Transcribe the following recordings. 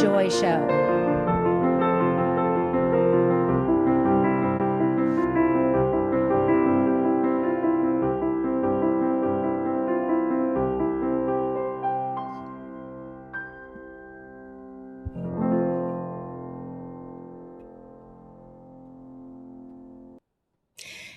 Joy Show.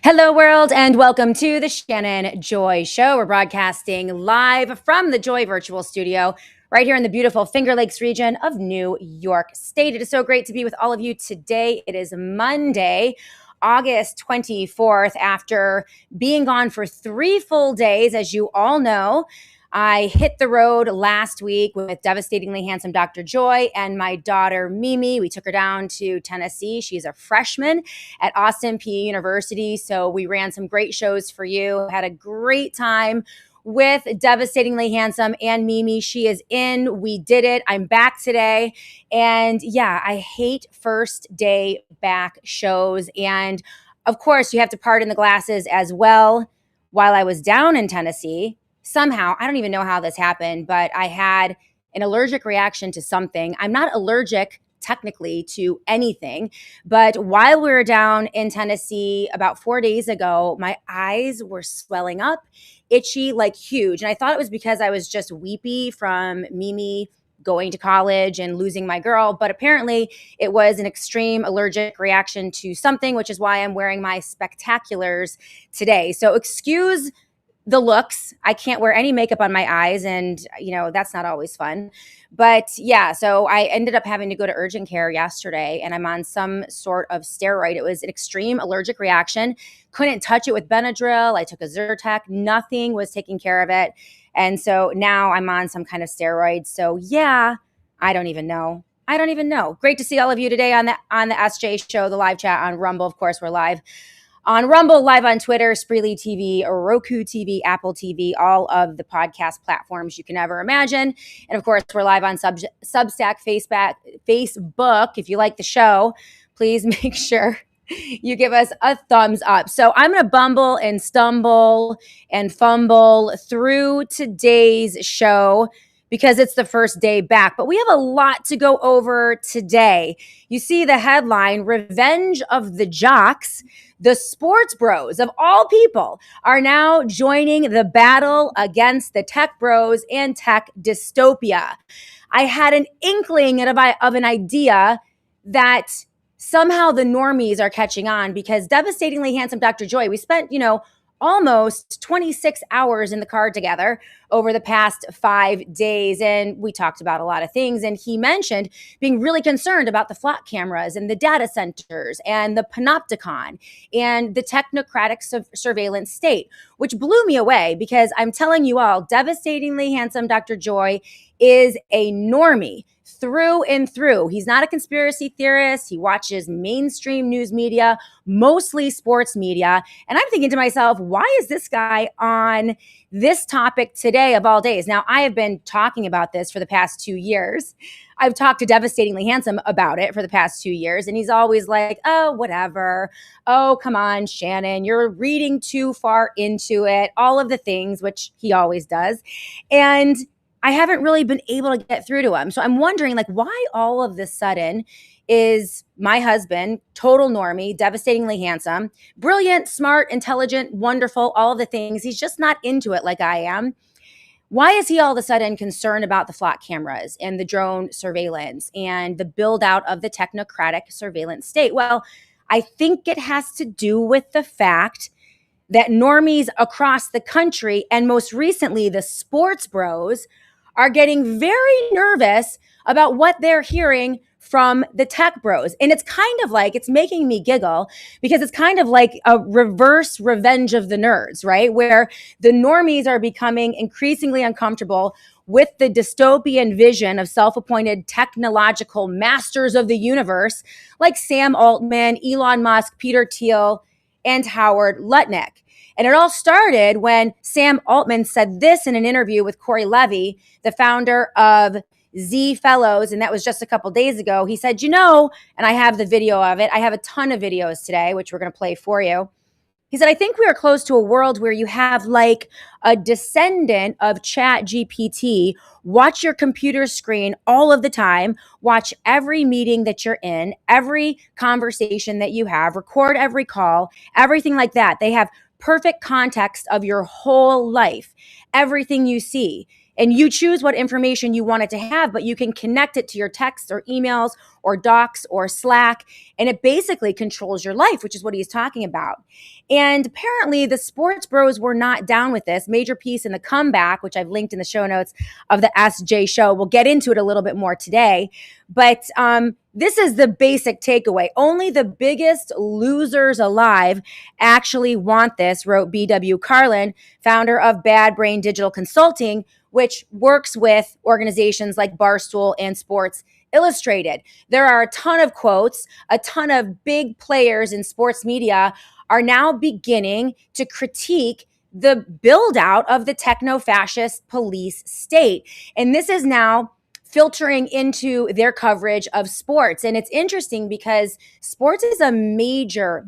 Hello, world, and welcome to the Shannon Joy Show. We're broadcasting live from the Joy Virtual Studio right here in the beautiful Finger Lakes region of New York State. It is so great to be with all of you today. It is Monday, August 24th. After being gone for 3 full days, as you all know, I hit the road last week with devastatingly handsome Dr. Joy and my daughter, Mimi. We took her down to Tennessee. She's a freshman at Austin Peay University. So we ran some great shows for you. Had a great time with devastatingly handsome and Mimi. She is in. We did it. I'm back today. And yeah, I hate first day back shows. And of course, you have to pardon the glasses as well. While I was down in Tennessee, somehow, I don't even know how this happened, but I had an allergic reaction to something. I'm not allergic technically to anything, but while we were down in Tennessee about 4 days ago, my eyes were swelling up, itchy, like huge. And I thought it was because I was just weepy from Mimi going to college and losing my girl, but apparently it was an extreme allergic reaction to something, which is why I'm wearing my spectaculars today. So excuse the looks. I can't wear any makeup on my eyes, and that's not always fun. But yeah, so I ended up having to go to urgent care yesterday, and I'm on some sort of steroid. It was an extreme allergic reaction. Couldn't touch it with Benadryl. I took a Zyrtec. Nothing was taking care of it. And so now I'm on some kind of steroid. So yeah, I don't even know. Great to see all of you today on the SJ show, the live chat on Rumble. Of course, we're live on Rumble, live on Twitter, Spreely TV, Roku TV, Apple TV, all of the podcast platforms you can ever imagine. And of course, we're live on Substack, Facebook. If you like the show, please make sure you give us a thumbs up. So I'm going to bumble and stumble and fumble through today's show because it's the first day back. But we have a lot to go over today. You see the headline, Revenge of the Jocks. The sports bros of all people are now joining the battle against the tech bros and tech dystopia. I had an inkling of an idea that somehow the normies are catching on because devastatingly handsome Dr. Joy, we spent, almost 26 hours in the car together over the past 5 days. And we talked about a lot of things. And he mentioned being really concerned about the flock cameras and the data centers and the panopticon and the technocratic surveillance state, which blew me away because I'm telling you all, devastatingly handsome Dr. Joy is a normie through and through. He's not a conspiracy theorist. He watches mainstream news media, mostly sports media. And I'm thinking to myself, why is this guy on this topic today of all days? Now, I have been talking about this for the past 2 years. I've talked to Devastatingly Handsome about it for the past 2 years. And he's always like, oh, whatever. Oh, come on, Shannon, you're reading too far into it. All of the things, which he always does. And I haven't really been able to get through to him. So I'm wondering, why all of this sudden is my husband, total normie, devastatingly handsome, brilliant, smart, intelligent, wonderful, all of the things. He's just not into it like I am. Why is he all of a sudden concerned about the flock cameras and the drone surveillance and the build out of the technocratic surveillance state? Well, I think it has to do with the fact that normies across the country, and most recently the sports bros, are getting very nervous about what they're hearing from the tech bros. And it's kind of like, it's making me giggle because it's kind of like a reverse Revenge of the Nerds, right? Where the normies are becoming increasingly uncomfortable with the dystopian vision of self-appointed technological masters of the universe, like Sam Altman, Elon Musk, Peter Thiel, and Howard Lutnick. And it all started when Sam Altman said this in an interview with Cory Levy, the founder of Z Fellows, and that was just a couple days ago. He said, and I have the video of it. I have a ton of videos today, which we're going to play for you. He said, I think we are close to a world where you have like a descendant of Chat GPT watch your computer screen all of the time, watch every meeting that you're in, every conversation that you have, record every call, everything like that. They have perfect context of your whole life, everything you see. And you choose what information you want it to have, but you can connect it to your texts or emails or docs or Slack. And it basically controls your life, which is what he's talking about. And apparently the sports bros were not down with this. Major piece in the comeback, which I've linked in the show notes of the SJ show. We'll get into it a little bit more today. But this is the basic takeaway. Only the biggest losers alive actually want this, wrote BW Carlin, founder of Bad Brain Digital Consulting, which works with organizations like Barstool and Sports Illustrated. There are a ton of quotes, a ton of big players in sports media are now beginning to critique the build out of the techno-fascist police state. And this is now filtering into their coverage of sports. And it's interesting because sports is a major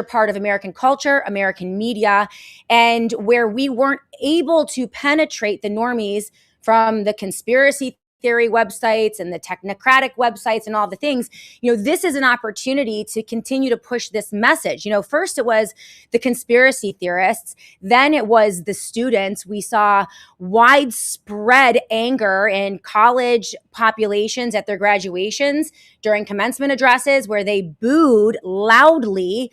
part of American culture, American media, and where we weren't able to penetrate the normies from the conspiracy theory websites and the technocratic websites and all the things, this is an opportunity to continue to push this message. First it was the conspiracy theorists, then it was the students. We saw widespread anger in college populations at their graduations during commencement addresses where they booed loudly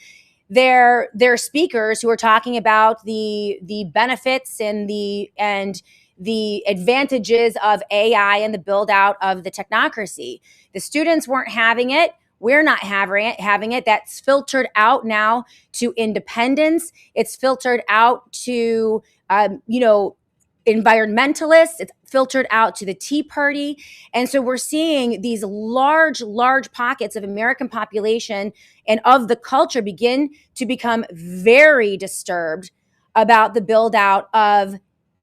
their speakers who were talking about the benefits and the advantages of AI and the build out of the technocracy. The students weren't having it. We're not having it. That's filtered out now to independents. It's filtered out to, environmentalists. It's filtered out to the Tea Party. And so we're seeing these large pockets of American population and of the culture begin to become very disturbed about the build out of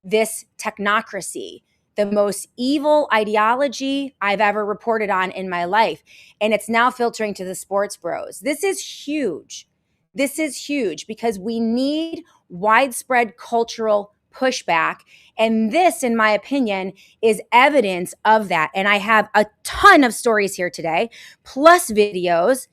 this technocracy, the most evil ideology I've ever reported on in my life. And it's now filtering to the sports bros. This is huge. This is huge because we need widespread cultural pushback. And this, in my opinion, is evidence of that. And I have a ton of stories here today, plus videos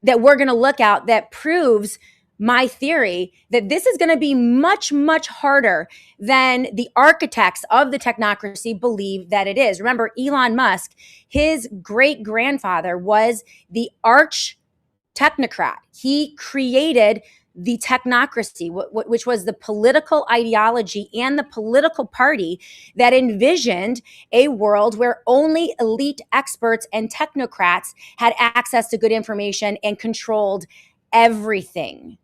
that we're going to look at that proves my theory that this is going to be much harder than the architects of the technocracy believe that it is. Remember, Elon Musk, his great-grandfather was the arch technocrat. He created the technocracy, which was the political ideology and the political party that envisioned a world where only elite experts and technocrats had access to good information and controlled everything.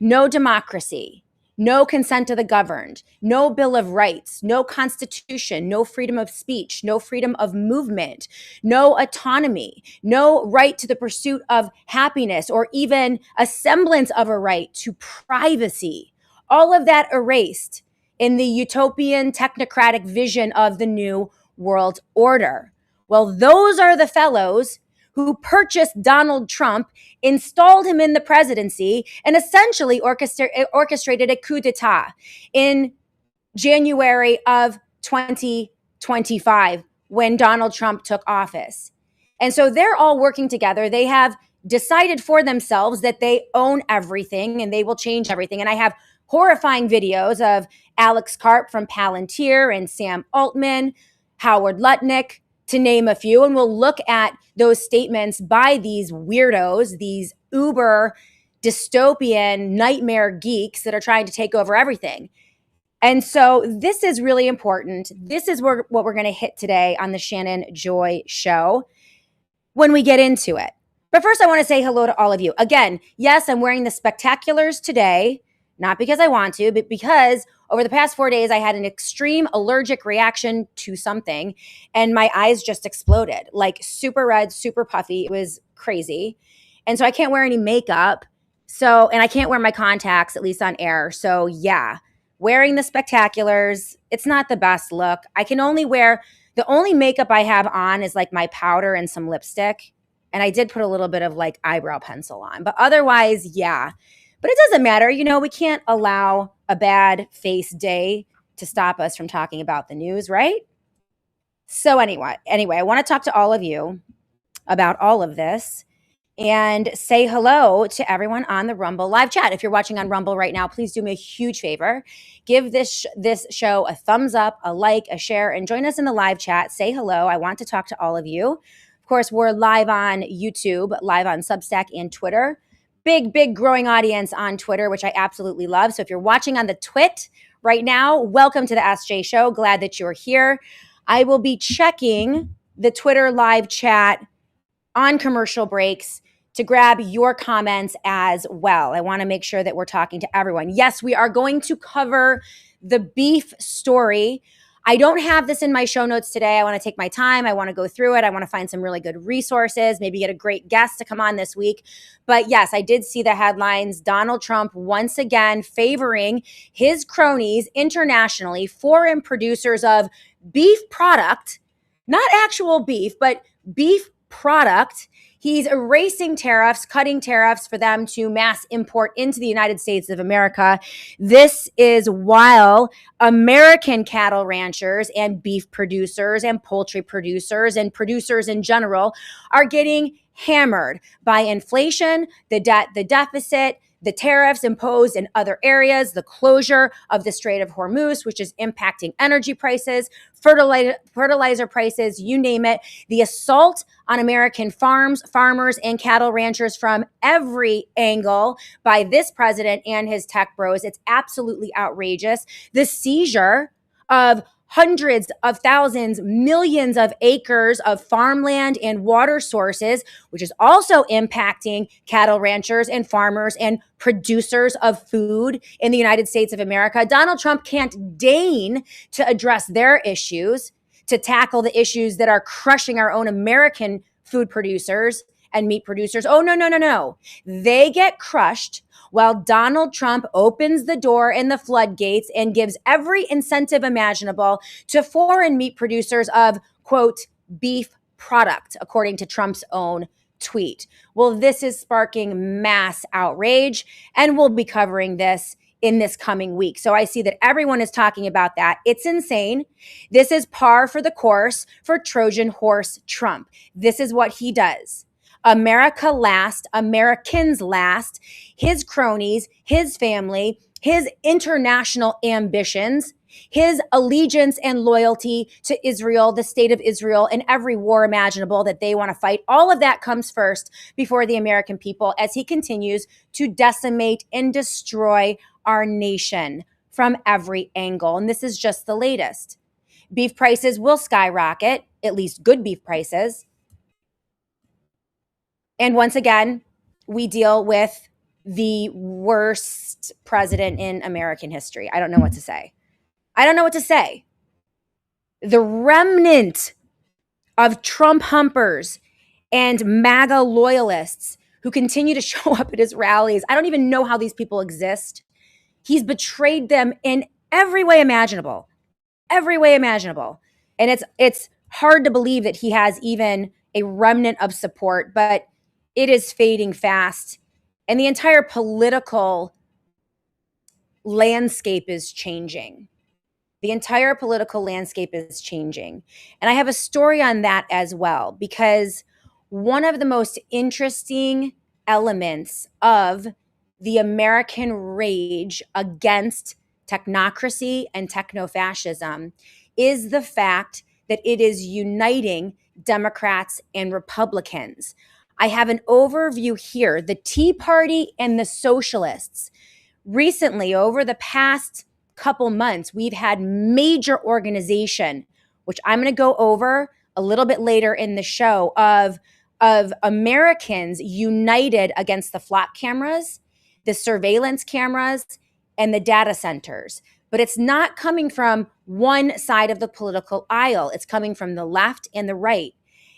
No democracy, no consent of the governed, no Bill of Rights, no constitution, no freedom of speech, no freedom of movement, no autonomy, no right to the pursuit of happiness or even a semblance of a right to privacy. All of that erased in the utopian technocratic vision of the new world order. Well, those are the fellows who purchased Donald Trump, installed him in the presidency, and essentially orchestrated a coup d'etat in January of 2025 when Donald Trump took office. And so they're all working together. They have decided for themselves that they own everything and they will change everything. And I have horrifying videos of Alex Karp from Palantir and Sam Altman, Howard Lutnick, to name a few, and we'll look at those statements by these weirdos, these uber dystopian nightmare geeks that are trying to take over everything. And so this is really important. This is what we're going to hit today on the Shannon Joy Show when we get into it. But first, I want to say hello to all of you. Again, yes, I'm wearing the spectaculars today, not because I want to, but because over the past 4 days, I had an extreme allergic reaction to something and my eyes just exploded, like super red, super puffy. It was crazy. And so I can't wear any makeup. And I can't wear my contacts, at least on air. So yeah, wearing the spectaculars, it's not the best look. I can only wear, the only makeup I have on is like my powder and some lipstick. And I did put a little bit of like eyebrow pencil on, but otherwise, yeah. But it doesn't matter. We can't allow a bad face day to stop us from talking about the news, right? So anyway, I want to talk to all of you about all of this and say hello to everyone on the Rumble live chat. If you're watching on Rumble right now, please do me a huge favor. Give this show a thumbs up, a like, a share, and join us in the live chat. Say hello. I want to talk to all of you. Of course, we're live on YouTube, live on Substack and Twitter. Big growing audience on Twitter, which I absolutely love. So if you're watching on the Twit right now, welcome to the SJ Show. Glad that you're here. I will be checking the Twitter live chat on commercial breaks to grab your comments as well. I want to make sure that we're talking to everyone. Yes, we are going to cover the beef story. I don't have this in my show notes today. I want to take my time. I want to go through it. I want to find some really good resources, maybe get a great guest to come on this week. But yes, I did see the headlines. Donald Trump once again favoring his cronies internationally, foreign producers of beef product, not actual beef, but beef product. He's erasing tariffs, cutting tariffs for them to mass import into the United States of America. This is while American cattle ranchers and beef producers and poultry producers and producers in general are getting hammered by inflation, the debt, the deficit, the tariffs imposed in other areas, the closure of the Strait of Hormuz, which is impacting energy prices, fertilizer prices, you name it, the assault on American farmers, and cattle ranchers from every angle by this president and his tech bros. It's absolutely outrageous. The seizure of hundreds of thousands, millions of acres of farmland and water sources, which is also impacting cattle ranchers and farmers and producers of food in the United States of America. Donald Trump can't deign to address their issues, to tackle the issues that are crushing our own American food producers and meat producers. Oh, no. They get crushed while Donald Trump opens the door in the floodgates and gives every incentive imaginable to foreign meat producers of, quote, beef product, according to Trump's own tweet. Well, this is sparking mass outrage, and we'll be covering this in this coming week. So I see that everyone is talking about that. It's insane. This is par for the course for Trojan horse Trump. This is what he does. America last, Americans last, his cronies, his family, his international ambitions, his allegiance and loyalty to Israel, the state of Israel, and every war imaginable that they want to fight. All of that comes first before the American people as he continues to decimate and destroy our nation from every angle. And this is just the latest. Beef prices will skyrocket, at least good beef prices. And once again, we deal with the worst president in American history. I don't know what to say. The remnant of Trump humpers and MAGA loyalists who continue to show up at his rallies, I don't even know how these people exist. He's betrayed them in every way imaginable. And it's hard to believe that he has even a remnant of support, but it is fading fast. And the entire political landscape is changing. And I have a story on that as well, because one of the most interesting elements of the American rage against technocracy and techno-fascism is the fact that it is uniting Democrats and Republicans. I have an overview here. The Tea Party and the Socialists. Recently, over the past couple months, we've had major organization, which I'm going to go over a little bit later in the show, of Americans united against the flop cameras, the surveillance cameras, and the data centers. But it's not coming from one side of the political aisle. It's coming from the left and the right.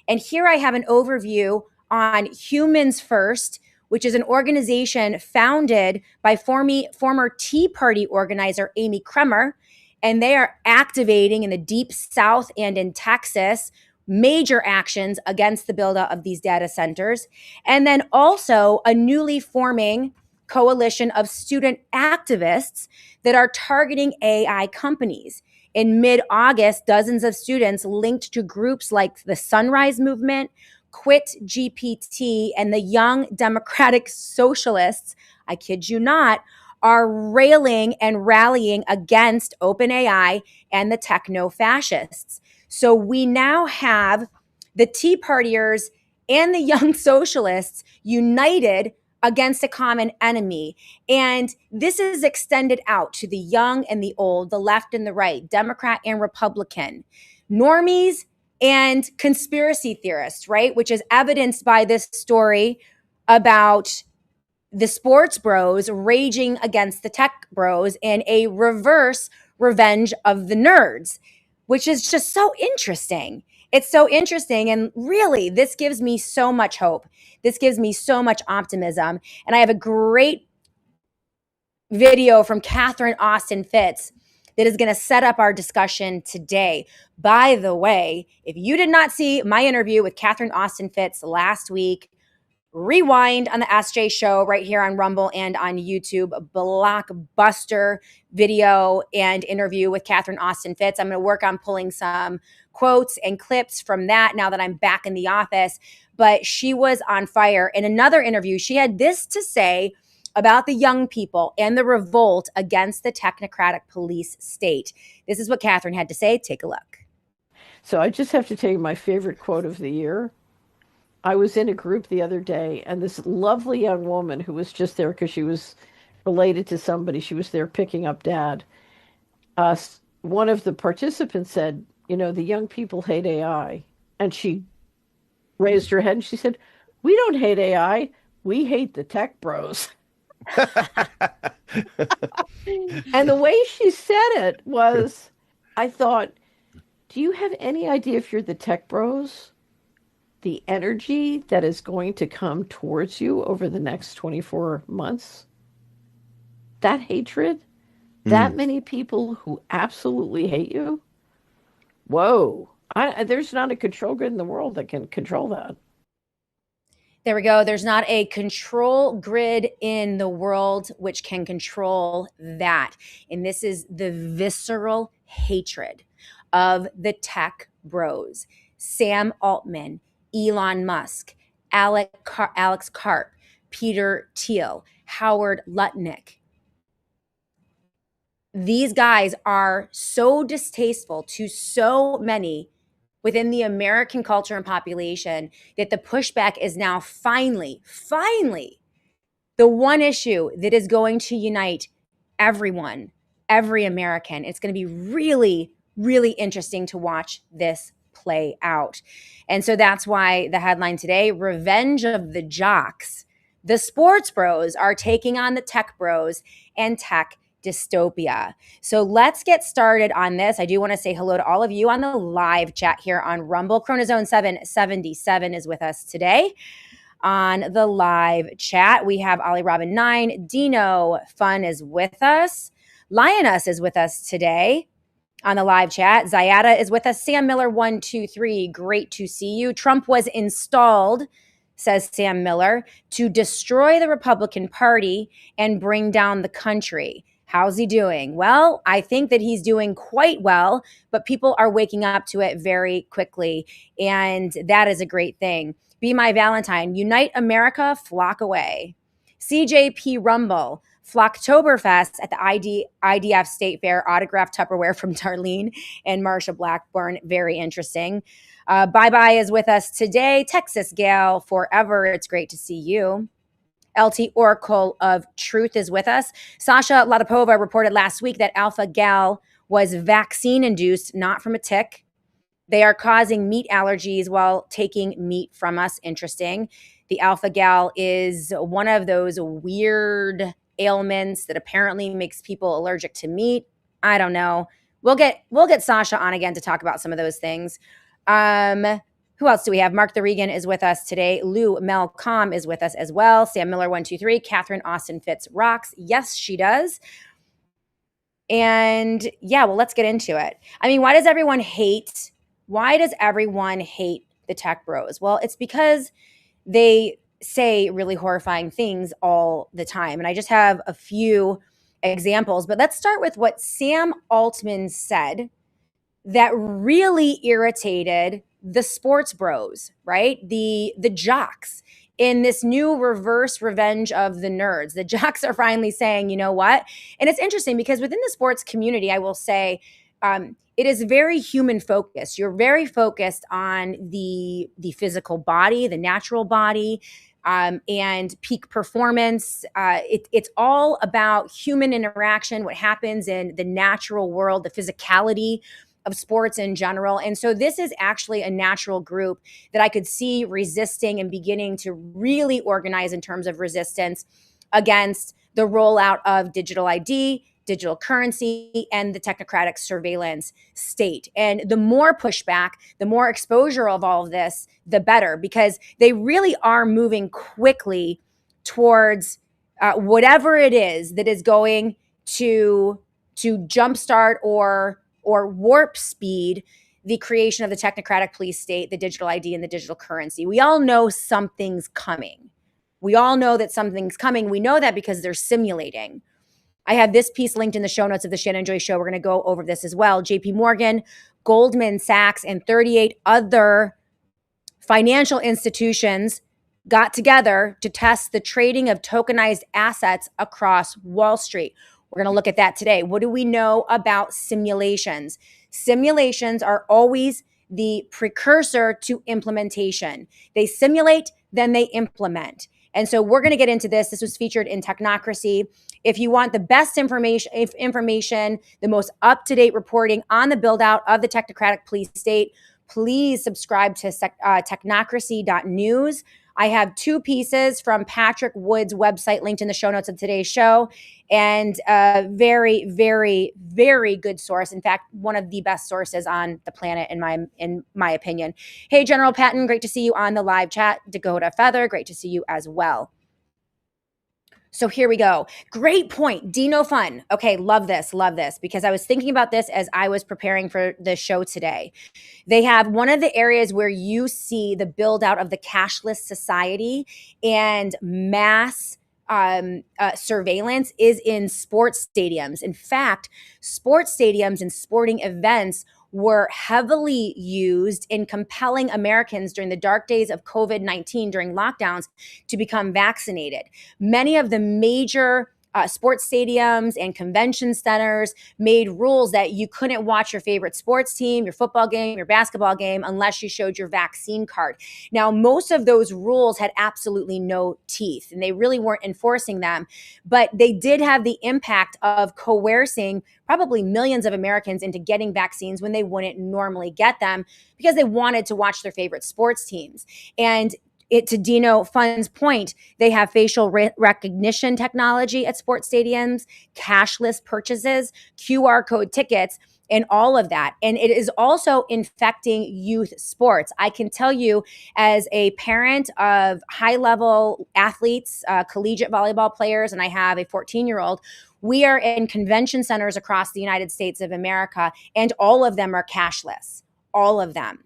And here I have an overview on Humans First, which is an organization founded by former Tea Party organizer Amy Kremer. And they are activating in the Deep South and in Texas major actions against the buildup of these data centers, and then also a newly forming coalition of student activists that are targeting AI companies. In mid-August, dozens of students linked to groups like the Sunrise Movement, Quit GPT, and the Young Democratic Socialists, I kid you not, are railing and rallying against OpenAI and the techno-fascists. So we now have the Tea Partiers and the Young Socialists united against a common enemy. And this is extended out to the young and the old, the left and the right, Democrat and Republican, normies and conspiracy theorists, right? Which is evidenced by this story about the sports bros raging against the tech bros in a reverse revenge of the nerds, which is just so interesting. It's so interesting. And really, this gives me so much hope. This gives me so much optimism. And I have a great video from Catherine Austin Fitts that is going to set up our discussion today. By the way, if you did not see my interview with Catherine Austin Fitts last week, rewind on the SJ show right here on Rumble and on YouTube. A blockbuster video and interview with Catherine Austin Fitts. I'm going to work on pulling some quotes and clips from that now that I'm back in the office. But she was on fire. In another interview, she had this to say about the young people and the revolt against the technocratic police state. This is what Catherine had to say. Take a look. So I just have to tell you my favorite quote of the year. I was in a group the other day, and this lovely young woman who was just there because she was related to somebody, she was there picking up dad. One of the participants said, you know, the young people hate AI. And she raised her head and she said, we don't hate AI. We hate the tech bros. And the way she said it was, I thought, do you have any idea if you're the tech bros, the energy that is going to come towards you over the next 24 months? That hatred, that many people who absolutely hate you. Whoa. There's not a control grid in the world that can control that. There we go. There's not a control grid in the world which can control that. And this is the visceral hatred of the tech bros. Sam Altman, Elon Musk, Alex Karp, Peter Thiel, Howard Lutnick. These guys are so distasteful to so many within the American culture and population that the pushback is now finally, the one issue that is going to unite everyone, every American. It's going to be really, really interesting to watch this play out. And so that's why the headline today, Revenge of the Jocks. The sports bros are taking on the tech bros and tech dystopia. So let's get started on this. I do want to say hello to all of you on the live chat here on Rumble. Chronozone 777 is with us today on the live chat. We have Ollie Robin 9. Dino Fun is with us. Lioness is with us today on the live chat. Zayada is with us. Sam Miller 123. Great to see you. Trump was installed, says Sam Miller, to destroy the Republican Party and bring down the country. How's he doing? Well, I think that he's doing quite well, but people are waking up to it very quickly, and that is a great thing. Be My Valentine. Unite America, flock away. CJP Rumble. Flocktoberfest at the IDF State Fair. Autographed Tupperware from Darlene and Marsha Blackburn. Very interesting. Bye-bye is with us today. Texas Gal forever. It's great to see you. LT Oracle of Truth is with us. Sasha Latapova reported last week that Alpha Gal was vaccine-induced, not from a tick. They are causing meat allergies while taking meat from us. Interesting. The Alpha Gal is one of those weird ailments that apparently makes people allergic to meat. I don't know. We'll get Sasha on again to talk about some of those things. Who else do we have? Mark the Regan is with us today. Lou Melcom is with us as well. Sam Miller 123. Catherine Austin Fitts rocks. Yes, she does. And yeah, well, let's get into it. I mean, why does everyone hate Why does everyone hate the tech bros? Well, it's because they say really horrifying things all the time. And I just have a few examples, but let's start with what Sam Altman said that really irritated the sports bros, right? The jocks in this new reverse revenge of the nerds. The jocks are finally saying, you know what? And it's interesting because within the sports community, I will say, it is very human focused. You're very focused on the physical body, the natural body, and peak performance. It's all about human interaction, what happens in the natural world, the physicality of sports in general. And so this is actually a natural group that I could see resisting and beginning to really organize in terms of resistance against the rollout of digital ID, digital currency, and the technocratic surveillance state. And the more pushback, the more exposure of all of this, the better, because they really are moving quickly towards whatever it is that is going to jumpstart or warp speed the creation of the technocratic police state, the digital ID, and the digital currency. We all know something's coming. We all know that something's coming. We know that because they're simulating. I have this piece linked in the show notes of the Shannon Joy Show. We're going to go over this as well. JP Morgan, Goldman Sachs, and 38 other financial institutions got together to test the trading of tokenized assets across Wall Street. We're going to look at that today. What do we know about simulations? Simulations are always the precursor to implementation. They simulate, then they implement. And so we're going to get into this. This was featured in Technocracy. If you want the best information, the most up-to-date reporting on the build-out of the technocratic police state, please subscribe to technocracy.news. I have two pieces from Patrick Wood's website linked in the show notes of today's show, and a very, very, very good source. In fact, one of the best sources on the planet, in my opinion. Hey, General Patton, great to see you on the live chat. Dakota Feather, great to see you as well. So here we go. Great point. Dino Fun. Okay, love this, because I was thinking about this as I was preparing for the show today. They have one of the areas where you see the build out of the cashless society and mass surveillance is in sports stadiums. In fact, sports stadiums and sporting events were heavily used in compelling Americans during the dark days of COVID-19 during lockdowns to become vaccinated. Many of the major sports stadiums and convention centers made rules that you couldn't watch your favorite sports team, your football game, your basketball game, unless you showed your vaccine card. Now, most of those rules had absolutely no teeth, and they really weren't enforcing them, but they did have the impact of coercing probably millions of Americans into getting vaccines when they wouldn't normally get them because they wanted to watch their favorite sports teams. And to Dino Fun's point, they have facial recognition technology at sports stadiums, cashless purchases, QR code tickets, and all of that. And it is also infecting youth sports. I can tell you, as a parent of high-level athletes, collegiate volleyball players, and I have a 14-year-old, we are in convention centers across the United States of America, and all of them are cashless, all of them.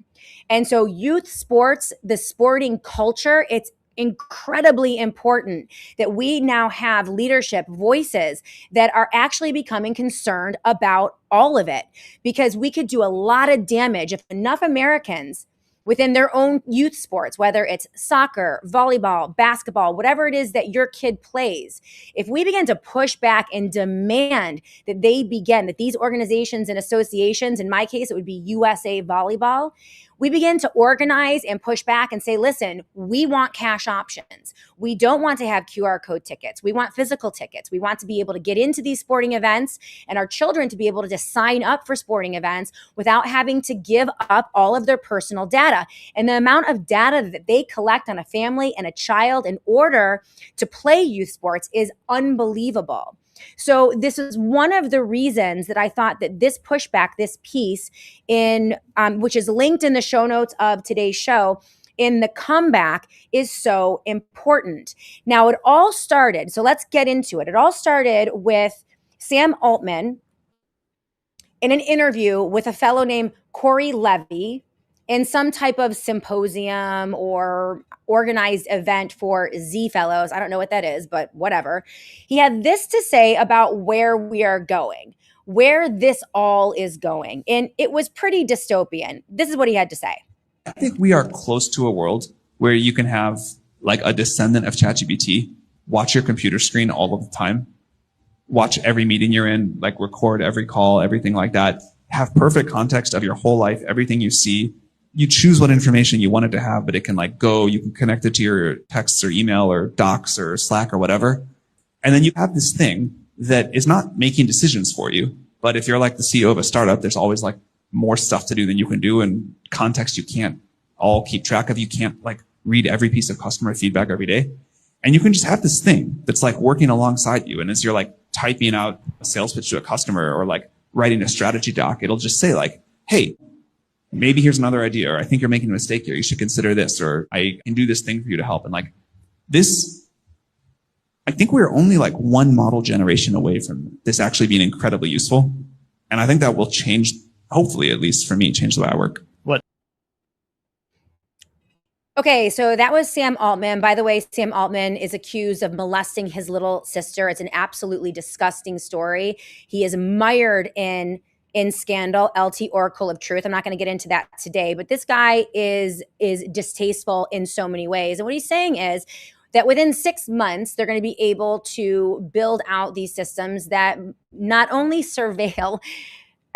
And so youth sports, the sporting culture, it's incredibly important that we now have leadership voices that are actually becoming concerned about all of it, because we could do a lot of damage if enough Americans within their own youth sports, whether it's soccer, volleyball, basketball, whatever it is that your kid plays, if we begin to push back and demand that that these organizations and associations, in my case, it would be USA Volleyball, we begin to organize and push back and say, listen, we want cash options. We don't want to have QR code tickets. We want physical tickets. We want to be able to get into these sporting events and our children to be able to just sign up for sporting events without having to give up all of their personal data. And the amount of data that they collect on a family and a child in order to play youth sports is unbelievable. So this is one of the reasons that I thought that this pushback, this piece in which is linked in the show notes of today's show, in the comeback, is so important. Now, it all started, so let's get into it. It all started with Sam Altman in an interview with a fellow named Cory Levy. in some type of symposium or organized event for Z Fellows. I don't know what that is, but whatever. He had this to say about where we are going, where this all is going. And it was pretty dystopian. This is what he had to say. I think we are close to a world where you can have like a descendant of ChatGPT watch your computer screen all of the time, watch every meeting you're in, like record every call, everything like that, have perfect context of your whole life, everything you see. You choose what information you want it to have, but it can like go, you can connect it to your texts or email or docs or Slack or whatever. And then you have this thing that is not making decisions for you. But if you're like the CEO of a startup, there's always like more stuff to do than you can do, and context you can't all keep track of. You can't like read every piece of customer feedback every day. And you can just have this thing that's like working alongside you. And as you're like typing out a sales pitch to a customer or like writing a strategy doc, it'll just say like, hey, maybe here's another idea, or I think you're making a mistake here. You should consider this, or I can do this thing for you to help. And like this, I think we're only like one model generation away from this actually being incredibly useful. And I think that will change, hopefully, at least for me, change the way I work. Okay, so that was Sam Altman. By the way, Sam Altman is accused of molesting his little sister. It's an absolutely disgusting story. He is mired in scandal, LT Oracle of Truth. I'm not going to get into that today, but this guy is distasteful in so many ways. And what he's saying is that within 6 months, they're going to be able to build out these systems that not only surveil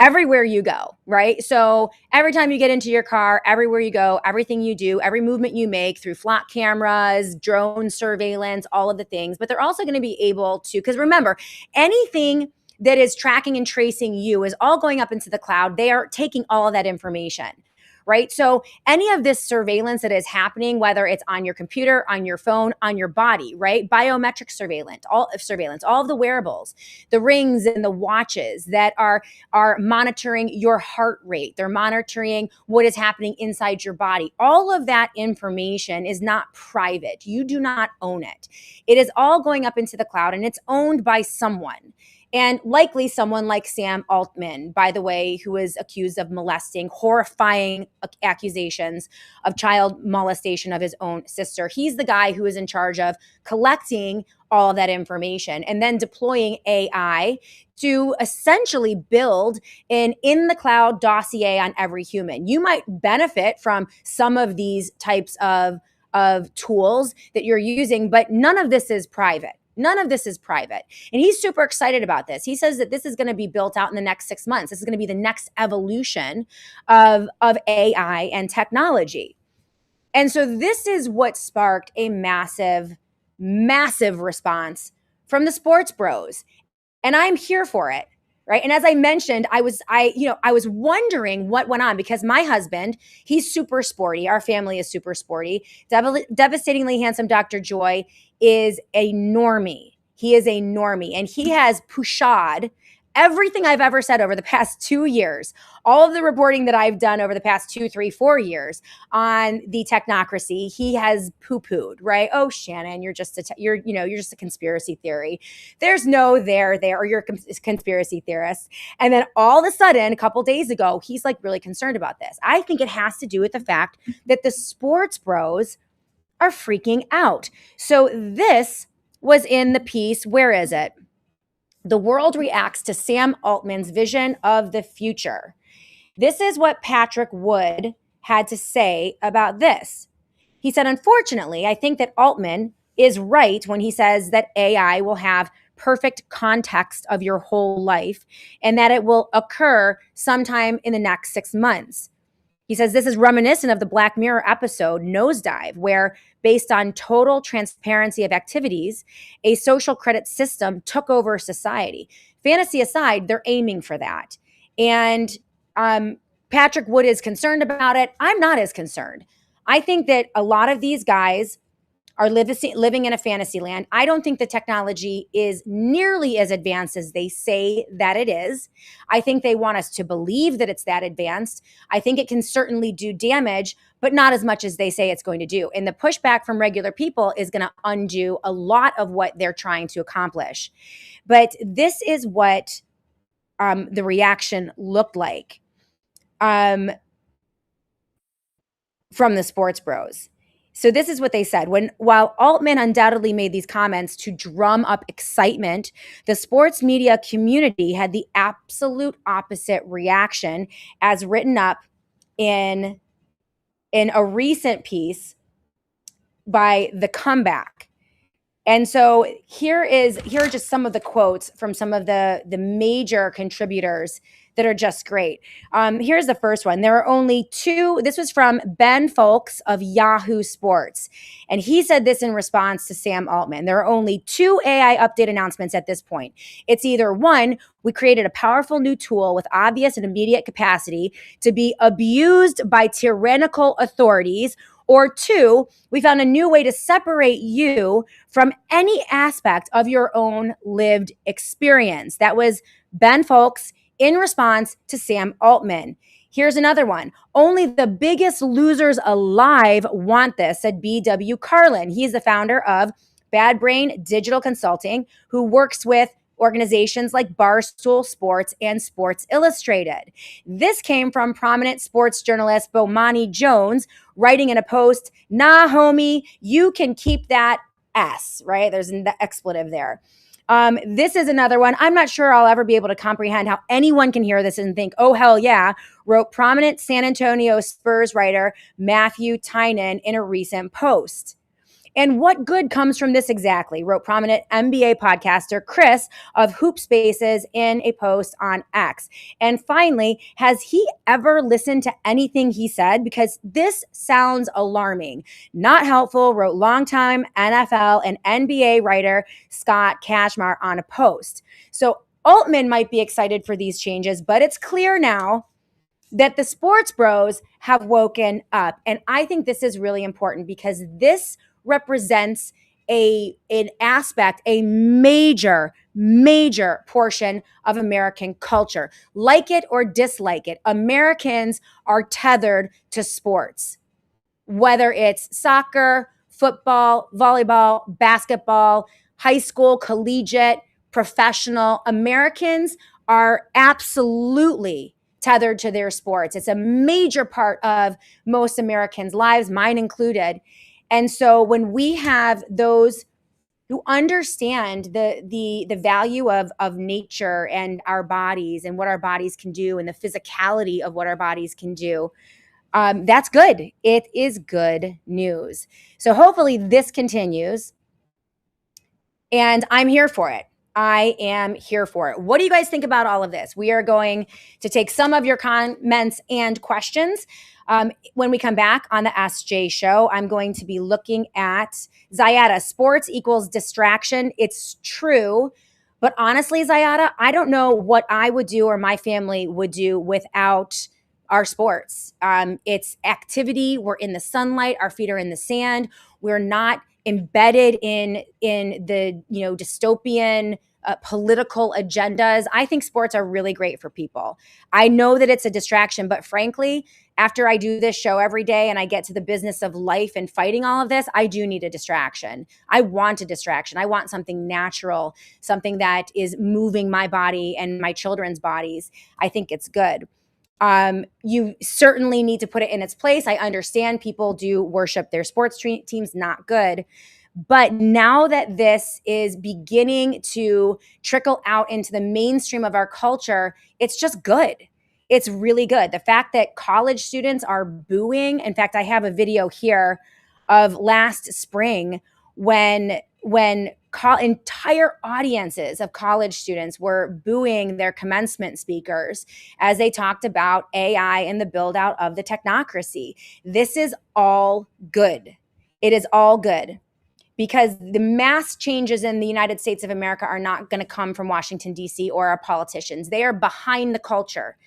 everywhere you go, right? So every time you get into your car, everywhere you go, everything you do, every movement you make through flock cameras, drone surveillance, all of the things. But they're also going to be able to, because remember, anything that is tracking and tracing you is all going up into the cloud. They are taking all of that information, right? So any of this surveillance that is happening, whether it's on your computer, on your phone, on your body, right? Biometric surveillance, all of the wearables, the rings and the watches that are monitoring your heart rate. They're monitoring what is happening inside your body. All of that information is not private. You do not own it. It is all going up into the cloud, and it's owned by someone. And likely someone like Sam Altman, by the way, who is accused of molesting, horrifying accusations of child molestation of his own sister. He's the guy who is in charge of collecting all of that information and then deploying AI to essentially build an in-the-cloud dossier on every human. You might benefit from some of these types of tools that you're using, but none of this is private. None of this is private. And he's super excited about this. He says that this is going to be built out in the next 6 months. This is going to be the next evolution of AI and technology. And so this is what sparked a massive, massive response from the sports bros. And I'm here for it. Right. And as I mentioned, I was wondering what went on, because my husband, he's super sporty. Our family is super sporty. Devastatingly handsome Dr. Joy is a normie. He is a normie, and he has pushad everything I've ever said over the past 2 years, all of the reporting that I've done over the past 2, 3, 4 years on the technocracy. He has poo-pooed, right? Oh, Shannon, you're just a conspiracy theory. There's no there, or you're a conspiracy theorist. And then all of a sudden, a couple days ago, he's like really concerned about this. I think it has to do with the fact that the sports bros are freaking out. So this was in the piece. Where is it? The world reacts to Sam Altman's vision of the future. This is what Patrick Wood had to say about this. He said, unfortunately, I think that Altman is right when he says that AI will have perfect context of your whole life and that it will occur sometime in the next 6 months. He says this is reminiscent of the Black Mirror episode Nosedive, where based on total transparency of activities, a social credit system took over society. Fantasy aside, they're aiming for that. And Patrick Wood is concerned about it. I'm not as concerned. I think that a lot of these guys are living in a fantasy land. I don't think the technology is nearly as advanced as they say that it is. I think they want us to believe that it's that advanced. I think it can certainly do damage, but not as much as they say it's going to do. And the pushback from regular people is going to undo a lot of what they're trying to accomplish. But this is what the reaction looked like. from the sports bros. So this is what they said. While Altman undoubtedly made these comments to drum up excitement, the sports media community had the absolute opposite reaction, as written up in a recent piece by The Comeback. And so here are just some of the quotes from some of the major contributors that are just great. Here's the first one. There are only two. This was from Ben Folks of Yahoo Sports. And he said this in response to Sam Altman. There are only two AI update announcements at this point. It's either one, we created a powerful new tool with obvious and immediate capacity to be abused by tyrannical authorities, or two, we found a new way to separate you from any aspect of your own lived experience. That was Ben Folks in response to Sam Altman. Here's another one. Only the biggest losers alive want this, said B.W. Carlin. He's the founder of Bad Brain Digital Consulting, who works with organizations like Barstool Sports and Sports Illustrated. This came from prominent sports journalist Bomani Jones, writing in a post, "Nah, homie, you can keep that S," right? There's an expletive there. This is another one. I'm not sure I'll ever be able to comprehend how anyone can hear this and think, oh, hell yeah, wrote prominent San Antonio Spurs writer Matthew Tynan in a recent post. And what good comes from this exactly, wrote prominent NBA podcaster Chris of Hoop Spaces in a post on X. And finally, has he ever listened to anything he said? Because this sounds alarming. Not helpful, wrote longtime NFL and NBA writer Scott Kacsmar on a post. So Altman might be excited for these changes, but it's clear now that the sports bros have woken up. And I think this is really important because this represents an aspect, a major portion of American culture. Like it or dislike it, Americans are tethered to sports, whether it's soccer, football, volleyball, basketball, high school, collegiate, professional. Americans are absolutely tethered to their sports. It's a major part of most Americans' lives, mine included. And so when we have those who understand the value of nature and our bodies and what our bodies can do and the physicality of what our bodies can do, that's good. It is good news. So hopefully this continues. And I'm here for it. I am here for it. What do you guys think about all of this? We are going to take some of your comments and questions. When we come back on the SJ show, I'm going to be looking at Zayada. Sports equals distraction. It's true. But honestly, Zayada, I don't know what I would do or my family would do without our sports. It's activity. We're in the sunlight. Our feet are in the sand. We're not embedded in the dystopian political agendas. I think sports are really great for people. I know that it's a distraction, but frankly, after I do this show every day and I get to the business of life and fighting all of this, I do need a distraction. I want a distraction. I want something natural, something that is moving my body and my children's bodies. I think it's good. You certainly need to put it in its place. I understand people do worship their sports teams, not good. But now that this is beginning to trickle out into the mainstream of our culture, it's just good. It's really good. The fact that college students are booing. In fact, I have a video here of last spring when entire audiences of college students were booing their commencement speakers as they talked about AI and the build out of the technocracy. This is all good. It is all good. Because the mass changes in the United States of America are not going to come from Washington, D.C. or our politicians. They are behind the culture.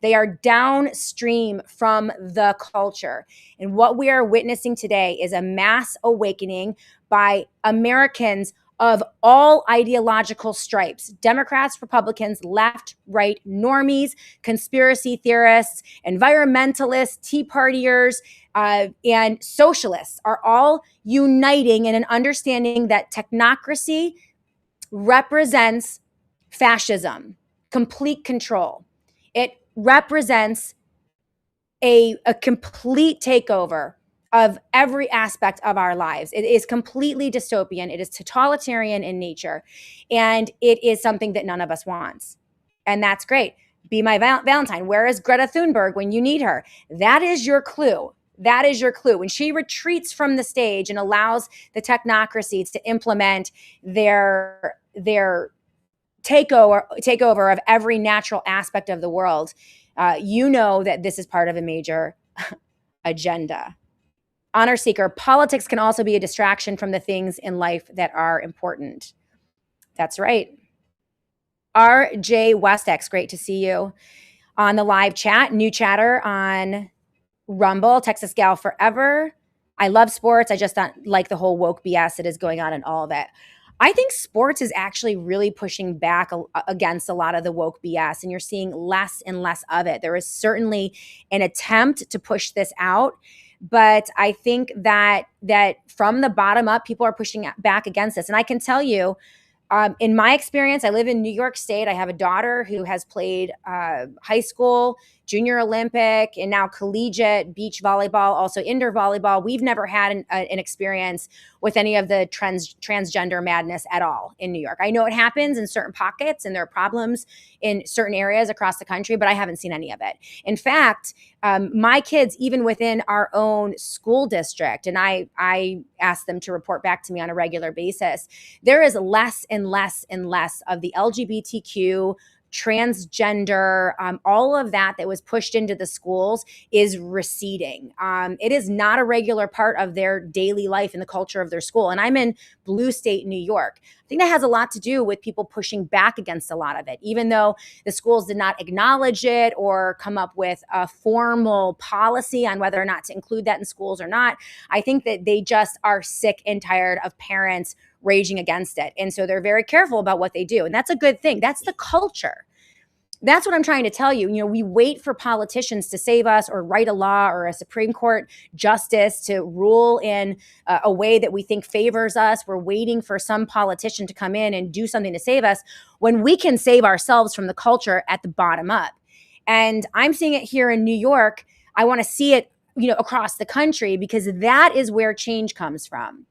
They are downstream from the culture. And what we are witnessing today is a mass awakening by Americans of all ideological stripes: Democrats, Republicans, left, right, normies, conspiracy theorists, environmentalists, Tea Partiers, and socialists are all uniting in an understanding that technocracy represents fascism, complete control. It represents a complete takeover of every aspect of our lives. It is completely dystopian. It is totalitarian in nature. And it is something that none of us wants. And that's great. Be my Valentine. Where is Greta Thunberg when you need her? That is your clue. That is your clue. When she retreats from the stage and allows the technocracy to implement their takeover of every natural aspect of the world, you know that this is part of a major agenda. Honor seeker, politics can also be a distraction from the things in life that are important. That's right. RJ Westex, great to see you on the live chat. New chatter on Rumble, Texas Gal Forever. I love sports. I just don't like the whole woke BS that is going on and all of it. I think sports is actually really pushing back against a lot of the woke BS, and you're seeing less and less of it. There is certainly an attempt to push this out, but I think that from the bottom up, people are pushing back against this. And I can tell you, in my experience, I live in New York State. I have a daughter who has played high school, junior Olympic, and now collegiate beach volleyball, also indoor volleyball. We've never had an experience with any of the transgender madness at all in New York. I know it happens in certain pockets and there are problems in certain areas across the country, but I haven't seen any of it. In fact, my kids, even within our own school district, and I ask them to report back to me on a regular basis, there is less and less and less of the LGBTQ, transgender, all of that was pushed into the schools is receding. It is not a regular part of their daily life and the culture of their school. And I'm in blue state New York. I think that has a lot to do with people pushing back against a lot of it, even though the schools did not acknowledge it or come up with a formal policy on whether or not to include that in schools or not. I think that they just are sick and tired of parents raging against it. And so they're very careful about what they do. And that's a good thing. That's the culture. That's what I'm trying to tell you. You know, we wait for politicians to save us or write a law or a Supreme Court justice to rule in a way that we think favors us. We're waiting for some politician to come in and do something to save us when we can save ourselves from the culture at the bottom up. And I'm seeing it here in New York. I want to see it, you know, across the country, because that is where change comes from.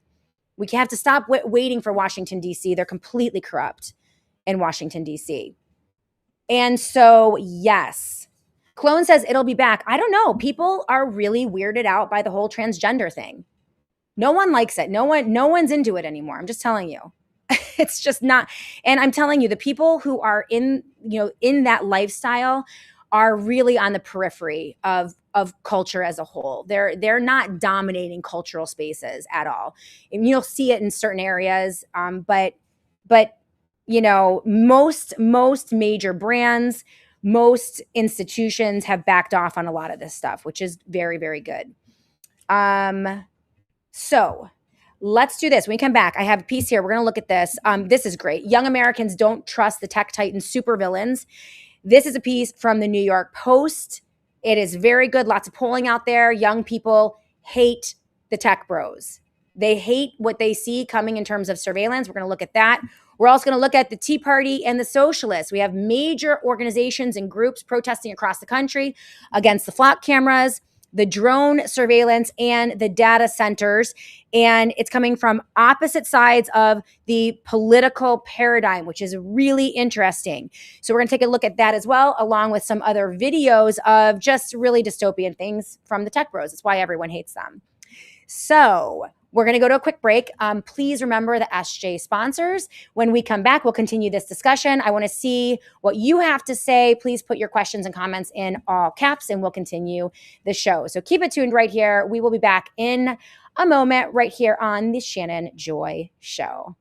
We have to stop waiting for Washington, D.C. They're completely corrupt in Washington, D.C. And so, yes, Clone says it'll be back. I don't know. People are really weirded out by the whole transgender thing. No one likes it. No one's into it anymore. I'm just telling you. It's just not. And I'm telling you, the people who are in that lifestyle are really on the periphery of culture as a whole. They're not dominating cultural spaces at all. And you'll see it in certain areas, but you know, most major brands, most institutions have backed off on a lot of this stuff, which is very, very good. So let's do this. When we come back, I have a piece here. We're going to look at this. This is great. Young Americans don't trust the tech titan supervillains. This is a piece from the New York Post. It is very good. Lots of polling out there. Young people hate the tech bros. They hate what they see coming in terms of surveillance. We're going to look at that. We're also going to look at the Tea Party and the Socialists. We have major organizations and groups protesting across the country against the flock cameras, the drone surveillance, and the data centers. And it's coming from opposite sides of the political paradigm, which is really interesting. So we're going to take a look at that as well, along with some other videos of just really dystopian things from the tech bros. That's why everyone hates them. So we're going to go to a quick break. Please remember the SJ sponsors. When we come back, we'll continue this discussion. I want to see what you have to say. Please put your questions and comments in all caps, and we'll continue the show. So keep it tuned right here. We will be back in a moment right here on the Shannon Joy Show.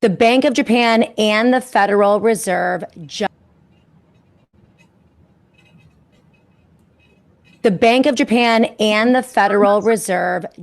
The Bank of Japan and the Federal Reserve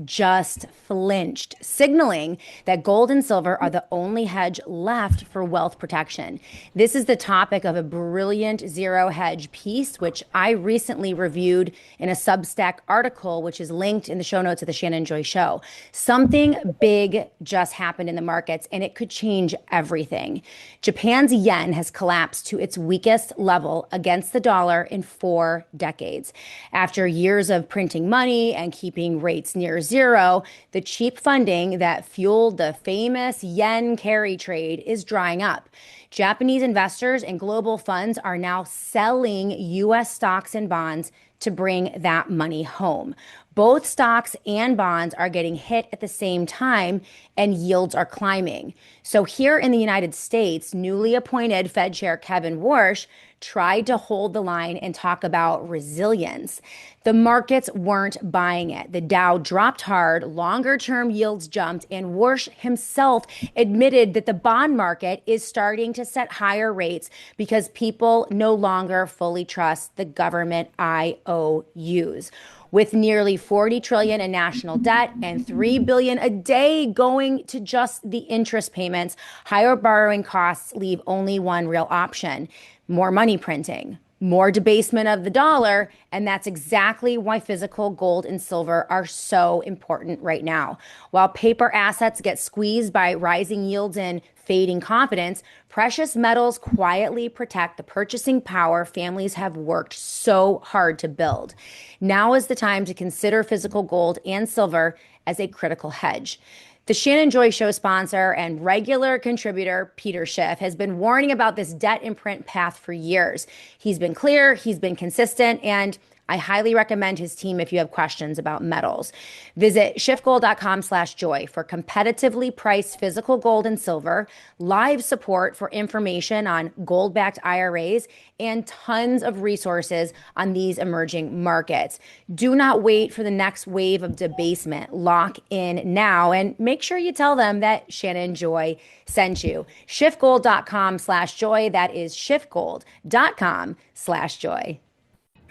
just flinched, signaling that gold and silver are the only hedge left for wealth protection. This is the topic of a brilliant zero hedge piece, which I recently reviewed in a Substack article, which is linked in the show notes of the Shannon Joy Show. Something big just happened in the markets, and it could change everything. Japan's yen has collapsed to its weakest level against the dollar in 4 decades. After years of printing money and keeping rates near zero, the cheap funding that fueled the famous yen carry trade is drying up. Japanese investors and global funds are now selling U.S. stocks and bonds to bring that money home. Both stocks and bonds are getting hit at the same time, and yields are climbing. So here in the United States, newly appointed Fed Chair Kevin Warsh tried to hold the line and talk about resilience. The markets weren't buying it. The Dow dropped hard, longer-term yields jumped, and Warsh himself admitted that the bond market is starting to set higher rates because people no longer fully trust the government IOUs. With nearly $40 trillion in national debt and $3 billion a day going to just the interest payments, higher borrowing costs leave only one real option: more money printing, more debasement of the dollar, and that's exactly why physical gold and silver are so important right now. While paper assets get squeezed by rising yields and fading confidence, precious metals quietly protect the purchasing power families have worked so hard to build. Now is the time to consider physical gold and silver as a critical hedge. The Shannon Joy Show sponsor and regular contributor, Peter Schiff, has been warning about this debt and print path for years. He's been clear, he's been consistent, and I highly recommend his team if you have questions about metals. Visit schiffgold.com/joy for competitively priced physical gold and silver, live support for information on gold-backed IRAs, and tons of resources on these emerging markets. Do not wait for the next wave of debasement. Lock in now and make sure you tell them that Shannon Joy sent you. Schiffgold.com/joy. That is schiffgold.com/joy.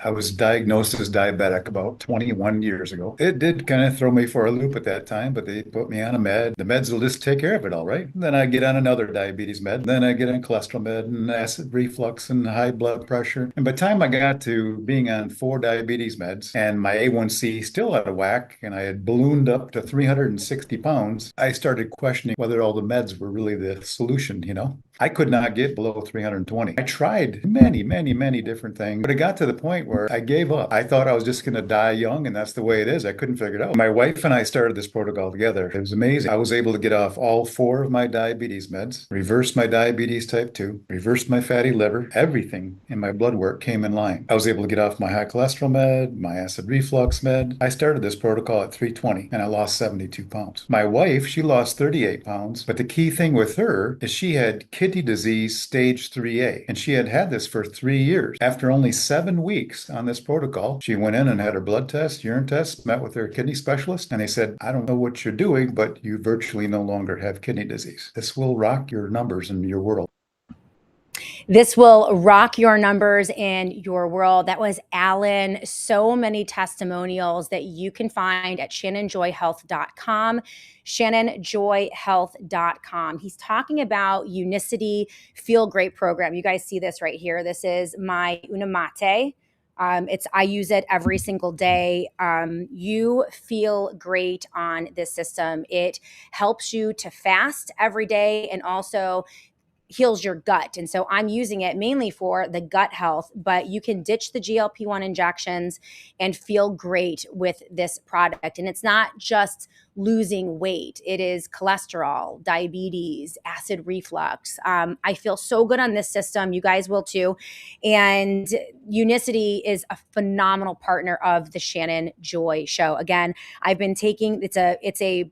I was diagnosed as diabetic about 21 years ago. It did kind of throw me for a loop at that time, but they put me on a med. The meds will just take care of it, all right. Then I get on another diabetes med. Then I get on cholesterol med and acid reflux and high blood pressure. And by the time I got to being on 4 diabetes meds and my A1C still out of whack, and I had ballooned up to 360 pounds, I started questioning whether all the meds were really the solution, you know. I could not get below 320. I tried many different things, but it got to the point where I gave up. I thought I was just going to die young, and that's the way it is. I couldn't figure it out. My wife and I started this protocol together. It was amazing. I was able to get off all 4 of my diabetes meds, reverse my diabetes type 2, reverse my fatty liver. Everything in my blood work came in line. I was able to get off my high cholesterol med, my acid reflux med. I started this protocol at 320, and I lost 72 pounds. My wife, she lost 38 pounds, but the key thing with her is she had kidney disease stage 3A, and she had had this for 3 years. After only 7 weeks on this protocol, she went in and had her blood test, urine test, met with her kidney specialist, and they said, I don't know what you're doing, but you virtually no longer have kidney disease. This will rock your numbers in your world. This will rock your numbers in your world. That was Alan. So many testimonials that you can find at shannonjoyhealth.com, shannonjoyhealth.com. He's talking about Unicity Feel Great program. You guys see this right here. This is my Unamate. I use it every single day. You feel great on this system. It helps you to fast every day and also heals your gut. And so I'm using it mainly for the gut health, but you can ditch the GLP-1 injections and feel great with this product. And it's not just losing weight. It is cholesterol, diabetes, acid reflux. I feel so good on this system. You guys will too. And Unicity is a phenomenal partner of the Shannon Joy Show. Again, I've been taking, it's a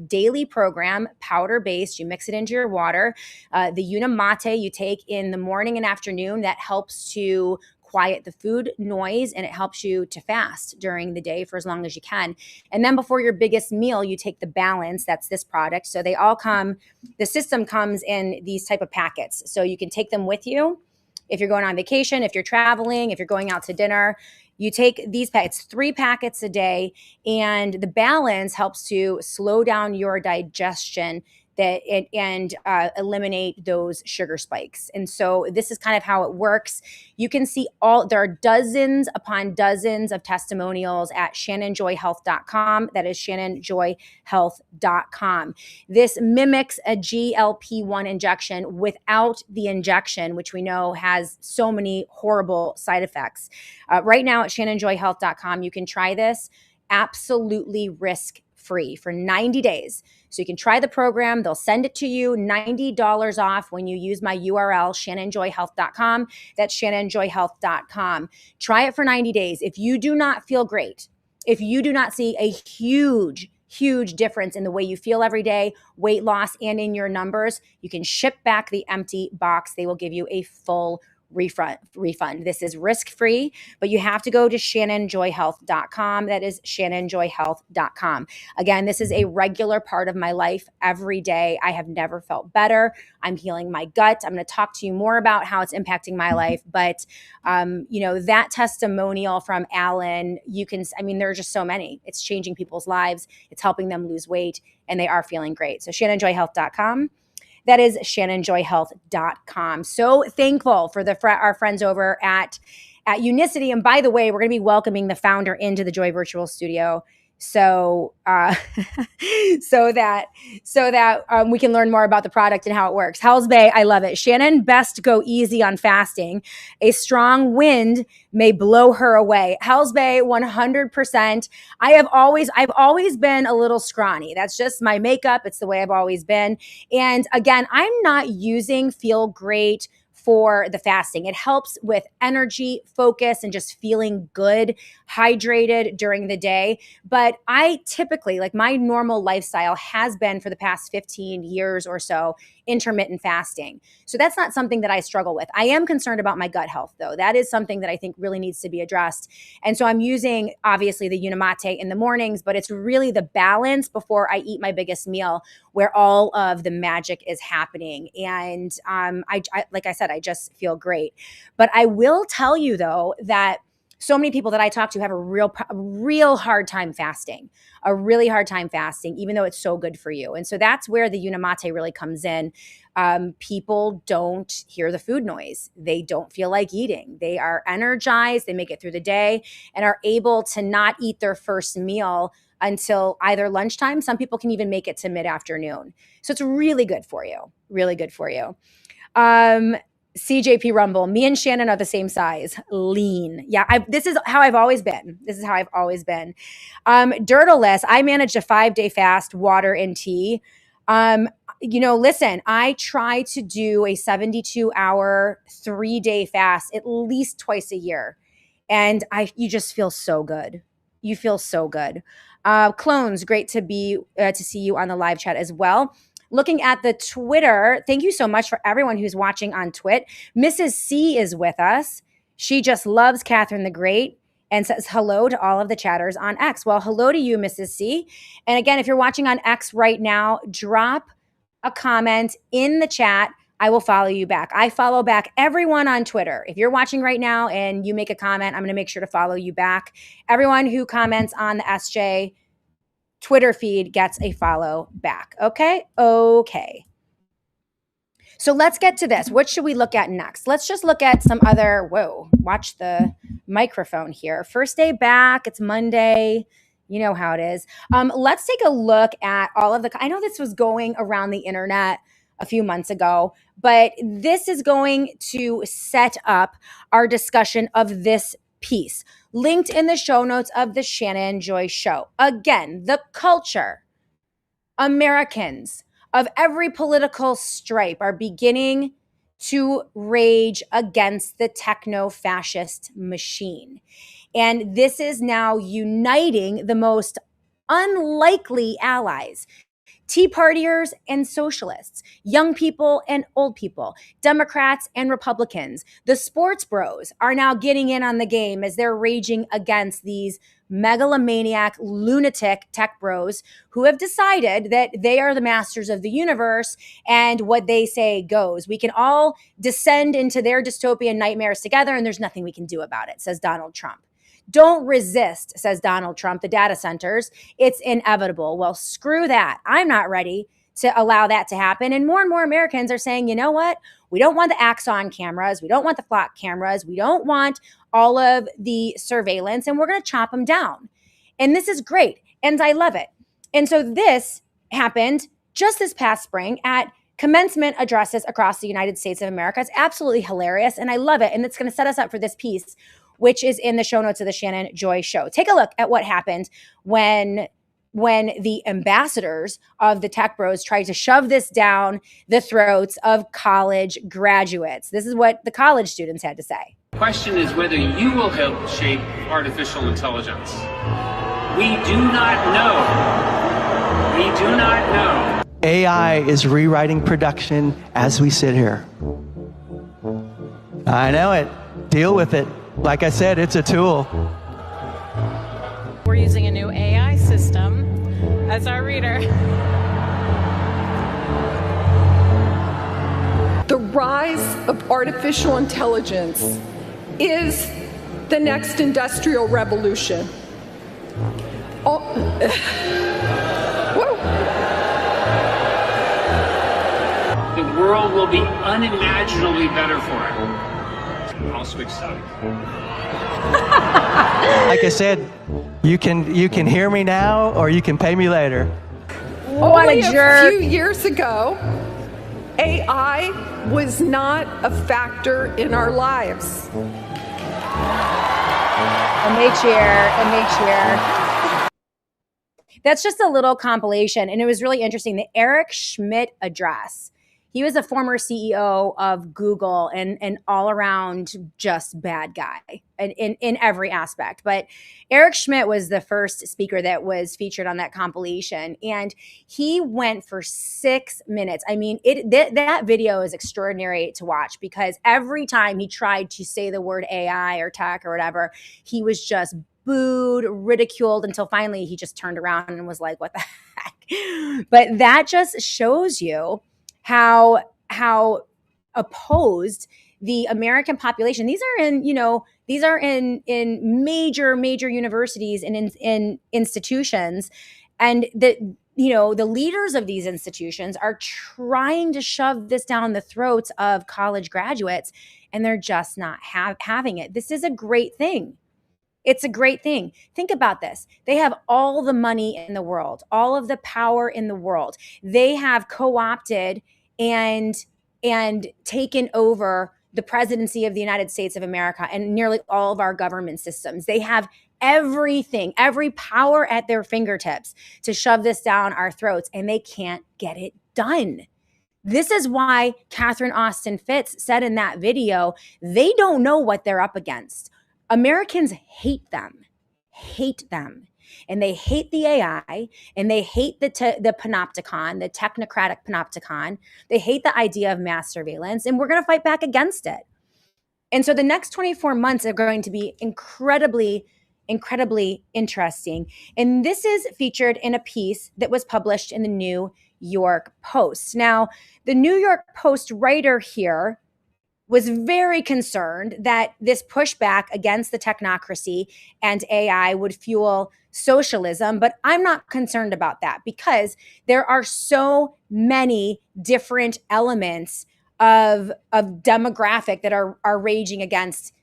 daily program, powder based. You mix it into your water. The Unamate you take in the morning and afternoon, that helps to quiet the food noise, and it helps you to fast during the day for as long as you can. And then before your biggest meal, you take the Balance. That's this product. So they all come, the system comes in these type of packets. So you can take them with you if you're going on vacation, if you're traveling, if you're going out to dinner. You take these packets, 3 packets a day, and the Balance helps to slow down your digestion and eliminate those sugar spikes. And so this is kind of how it works. You can see there are dozens upon dozens of testimonials at shannonjoyhealth.com. That is shannonjoyhealth.com. This mimics a GLP-1 injection without the injection, which we know has so many horrible side effects. Right now at shannonjoyhealth.com, you can try this absolutely risk-free for 90 days. So you can try the program. They'll send it to you, $90 off when you use my URL, shannonjoyhealth.com. That's shannonjoyhealth.com. Try it for 90 days. If you do not feel great, if you do not see a huge difference in the way you feel every day, weight loss, and in your numbers, you can ship back the empty box. They will give you a full refund. This is risk-free, but you have to go to shannonjoyhealth.com. That is shannonjoyhealth.com. Again, this is a regular part of my life every day. I have never felt better. I'm healing my gut. I'm going to talk to you more about how it's impacting my life. But, that testimonial from Alan, there are just so many. It's changing people's lives. It's helping them lose weight, and they are feeling great. So shannonjoyhealth.com. That is shannonjoyhealth.com. So thankful for our friends over at Unicity. And by the way, we're going to be welcoming the founder into the Joy Virtual Studio. So that we can learn more about the product and how it works. Hell's Bay, I love it. Shannon, best go easy on fasting. A strong wind may blow her away. Hell's Bay, 100%. I've always been a little scrawny. That's just my makeup. It's the way I've always been. And again, I'm not using Feel Great for the fasting. It helps with energy, focus, and just feeling good, hydrated during the day. But I typically, my normal lifestyle has been for the past 15 years or so, intermittent fasting. So that's not something that I struggle with. I am concerned about my gut health, though. That is something that I think really needs to be addressed. And so I'm using, obviously, the Unimate in the mornings, but it's really the Balance before I eat my biggest meal where all of the magic is happening. And I like I said, I just feel great. But I will tell you, though, that so many people that I talk to have a real hard time fasting, even though it's so good for you. And so that's where the Unimate really comes in. People don't hear the food noise. They don't feel like eating. They are energized. They make it through the day and are able to not eat their first meal until either lunchtime. Some people can even make it to mid-afternoon. So it's really good for you. CJP Rumble, me and Shannon are the same size, lean. Yeah, this is how I've always been. Dirtless, I managed a 5-day fast, water and tea. Listen, I try to do a 72-hour, 3-day fast at least twice a year. And you just feel so good. You feel so good. Clones, great to see you on the live chat as well. Looking at the Twitter, thank you so much for everyone who's watching on Twit. Mrs. C is with us. She just loves Catherine the Great and says hello to all of the chatters on X. Well, hello to you, Mrs. C. And again, if you're watching on X right now, drop a comment in the chat. I will follow you back. I follow back everyone on Twitter. If you're watching right now and you make a comment, I'm going to make sure to follow you back. Everyone who comments on the SJ Twitter feed gets a follow back. Okay. So let's get to this. What should we look at next? Let's just look at some other, watch the microphone here. First day back. It's Monday. You know how it is. Let's take a look at all of I know this was going around the internet a few months ago, but this is going to set up our discussion of this piece, linked in the show notes of the Shannon Joy Show. Again, the culture, Americans of every political stripe are beginning to rage against the techno-fascist machine. And this is now uniting the most unlikely allies. Tea Partiers and socialists, young people and old people, Democrats and Republicans. The sports bros are now getting in on the game as they're raging against these megalomaniac, lunatic tech bros who have decided that they are the masters of the universe and what they say goes. We can all descend into their dystopian nightmares together and there's nothing we can do about it, says Donald Trump. Don't resist, says Donald Trump, the data centers. It's inevitable. Well, screw that. I'm not ready to allow that to happen. And more Americans are saying, you know what? We don't want the Axon cameras. We don't want the flock cameras. We don't want all of the surveillance, and we're going to chop them down. And this is great. And I love it. And so this happened just this past spring at commencement addresses across the United States of America. It's absolutely hilarious. And I love it. And it's going to set us up for this piece, which is in the show notes of the Shannon Joy Show. Take a look at what happened when the ambassadors of the tech bros tried to shove this down the throats of college graduates. This is what the college students had to say. The question is whether you will help shape artificial intelligence. We do not know. We do not know. AI is rewriting production as we sit here. I know it. Deal with it. Like I said, it's a tool. We're using a new AI system as our reader. The rise of artificial intelligence is the next industrial revolution. Oh, whoa. The world will be unimaginably better for it. I'll switch sides. Like I said, you can hear me now or you can pay me later. Only a few years ago, AI was not a factor in our lives. And they cheer. That's just a little compilation. And it was really interesting. The Eric Schmidt address. He was a former CEO of Google and all around just bad guy in every aspect. But Eric Schmidt was the first speaker that was featured on that compilation. And he went for 6 minutes. I mean, that video is extraordinary to watch because every time he tried to say the word AI or tech or whatever, he was just booed, ridiculed until finally he just turned around and was like, what the heck? But that just shows you how opposed the American population. These are in major universities and in institutions, and the leaders of these institutions are trying to shove this down the throats of college graduates, and they're just not having it. This is a great thing. It's a great thing. Think about this. They have all the money in the world, all of the power in the world. They have co-opted and taken over the presidency of the United States of America and nearly all of our government systems. They have everything, every power at their fingertips to shove this down our throats, and they can't get it done. This is why Catherine Austin Fitts said in that video, they don't know what they're up against. Americans hate them, and they hate the AI, and they hate the panopticon, the technocratic panopticon. They hate the idea of mass surveillance, and we're going to fight back against it. And so the next 24 months are going to be incredibly interesting. And this is featured in a piece that was published in the New York Post. Now, the New York Post writer here was very concerned that this pushback against the technocracy and AI would fuel socialism, but I'm not concerned about that because there are so many different elements of demographic that are raging against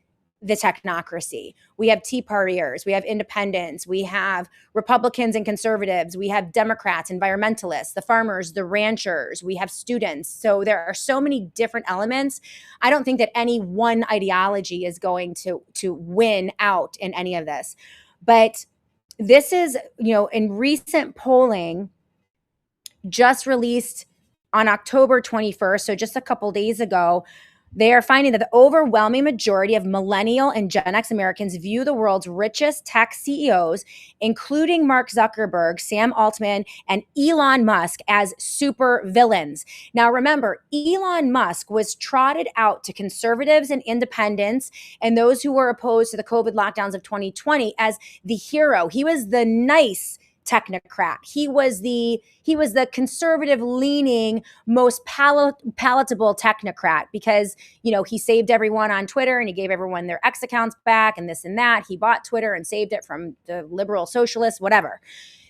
the technocracy. We have Tea Partiers, we have independents, we have Republicans and conservatives, we have Democrats, environmentalists, the farmers, the ranchers, we have students. So there are so many different elements. I don't think that any one ideology is going to win out in any of this. But this is, in recent polling just released on October 21st, so just a couple days ago, They are finding that the overwhelming majority of millennial and Gen X Americans view the world's richest tech CEOs, including Mark Zuckerberg, Sam Altman, and Elon Musk, as super villains. Now, remember, Elon Musk was trotted out to conservatives and independents and those who were opposed to the COVID lockdowns of 2020 as the hero. He was the nice technocrat. He was the conservative leaning, most palatable technocrat because, he saved everyone on Twitter and he gave everyone their X accounts back and this and that. He bought Twitter and saved it from the liberal socialists, whatever.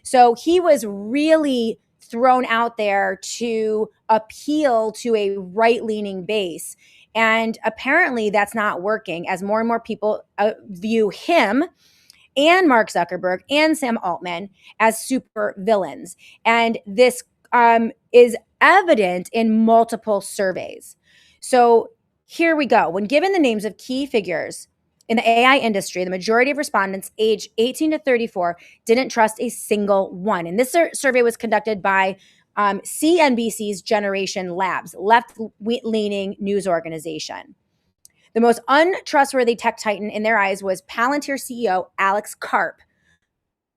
So he was really thrown out there to appeal to a right-leaning base. And apparently that's not working as more and more people view him and Mark Zuckerberg and Sam Altman as super villains. And this is evident in multiple surveys. So here we go. When given the names of key figures in the AI industry, the majority of respondents aged 18 to 34 didn't trust a single one. And this survey was conducted by CNBC's Generation Labs, left-leaning news organization. The most untrustworthy tech titan in their eyes was Palantir CEO Alex Karp,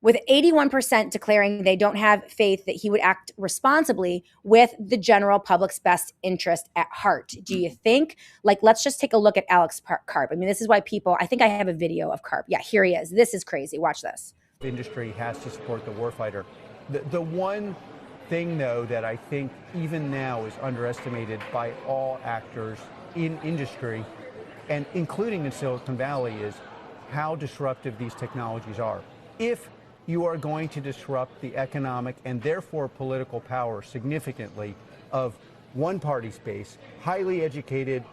with 81% declaring they don't have faith that he would act responsibly with the general public's best interest at heart. Do you think? Let's just take a look at Alex Karp. I mean, this is why I think I have a video of Karp. Yeah, here he is. This is crazy. Watch this. The industry has to support the warfighter. The one thing, though, that I think even now is underestimated by all actors in industry, and including in Silicon Valley, is how disruptive these technologies are. If you are going to disrupt the economic and therefore political power significantly of one party space, highly educated,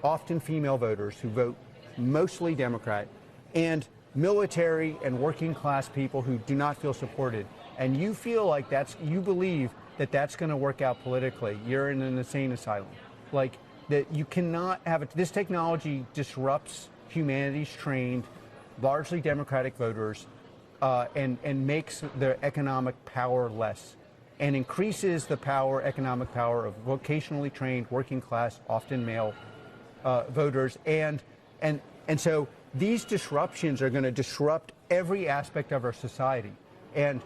often female voters who vote mostly Democrat, and military and working class people who do not feel supported, and you feel like you believe that that's going to work out politically, you're in an insane asylum. That you cannot have it. This technology disrupts humanity's trained, largely Democratic voters, and makes their economic power less, and increases the economic power of vocationally trained, working class, often male voters, and so these disruptions are going to disrupt every aspect of our society. And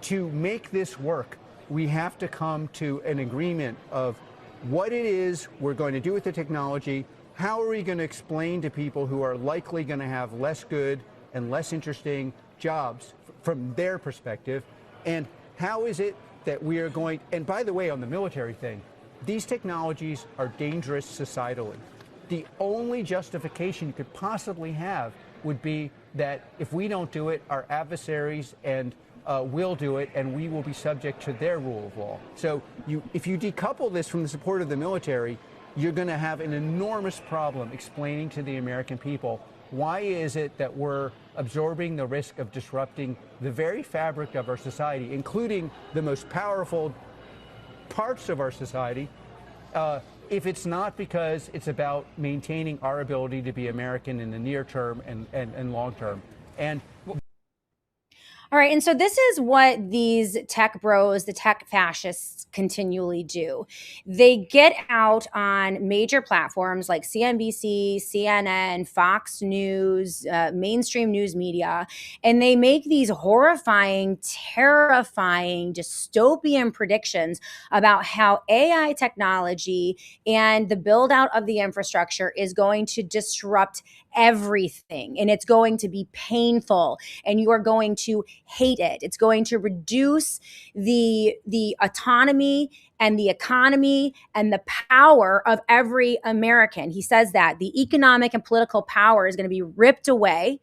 to make this work, we have to come to an agreement of what it is we're going to do with the technology. How are we going to explain to people who are likely going to have less good and less interesting jobs from their perspective? And how is it that we are going, and by the way, on the military thing, these technologies are dangerous societally. The only justification you could possibly have would be that if we don't do it, our adversaries and will do it, and we will be subject to their rule of law. So if you decouple this from the support of the military, you're going to have an enormous problem explaining to the American people why is it that we're absorbing the risk of disrupting the very fabric of our society, including the most powerful parts of our society, if it's not because it's about maintaining our ability to be American in the near term and long term. And all right. And so this is what these tech bros, the tech fascists, continually do. They get out on major platforms like CNBC, CNN, Fox News, mainstream news media, and they make these horrifying, terrifying, dystopian predictions about how AI technology and the build out of the infrastructure is going to disrupt everything, and it's going to be painful, and you are going to hate it. It's going to reduce the autonomy and the economy and the power of every American. He says that the economic and political power is going to be ripped away.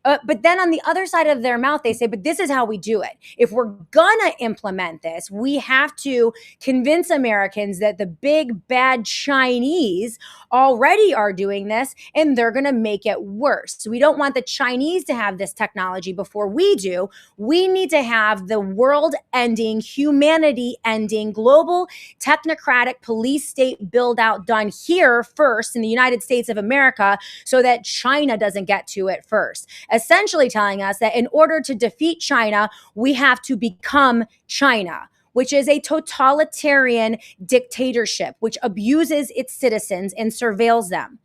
But then on the other side of their mouth, they say, but this is how we do it. If we're going to implement this, we have to convince Americans that the big bad Chinese already are doing this and they're going to make it worse. So we don't want the Chinese to have this technology before we do. We need to have the world-ending, humanity-ending, global technocratic police state build out done here first in the United States of America so that China doesn't get to it first. Essentially telling us that in order to defeat China, we have to become China. which is a totalitarian dictatorship, which abuses its citizens and surveils them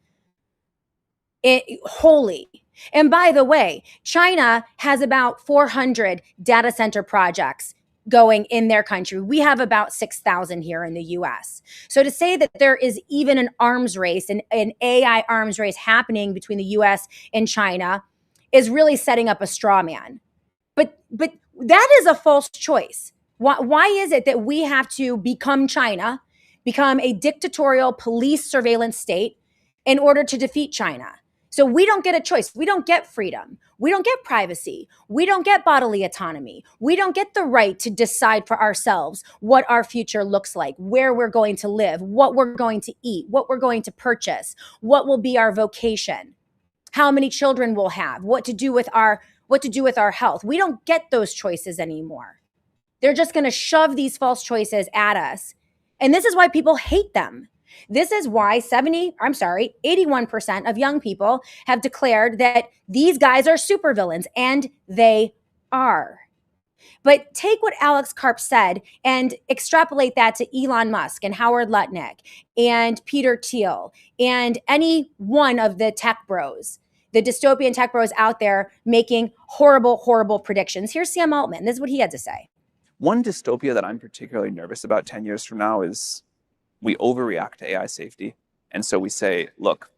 wholly. And by the way, China has about 400 data center projects going in their country. We have about 6,000 here in the US. So to say that there is even an arms race, an AI arms race happening between the US and China is really setting up a straw man. But that is a false choice. Why is it that we have to become China, become a dictatorial police surveillance state in order to defeat China? So we don't get a choice. We don't get freedom. We don't get privacy. We don't get bodily autonomy. We don't get the right to decide for ourselves what our future looks like, where we're going to live, what we're going to eat, what we're going to purchase, what will be our vocation, how many children we'll have, what to do with our health. We don't get those choices anymore. They're just going to shove these false choices at us. And this is why people hate them. This is why 81% of young people have declared that these guys are supervillains, and they are. But take what Alex Karp said and extrapolate that to Elon Musk and Howard Lutnick and Peter Thiel and any one of the tech bros, the dystopian tech bros out there making horrible, horrible predictions. Here's Sam Altman. This is what he had to say. One dystopia that I'm particularly nervous about 10 years from now is we overreact to AI safety. And so we say, look,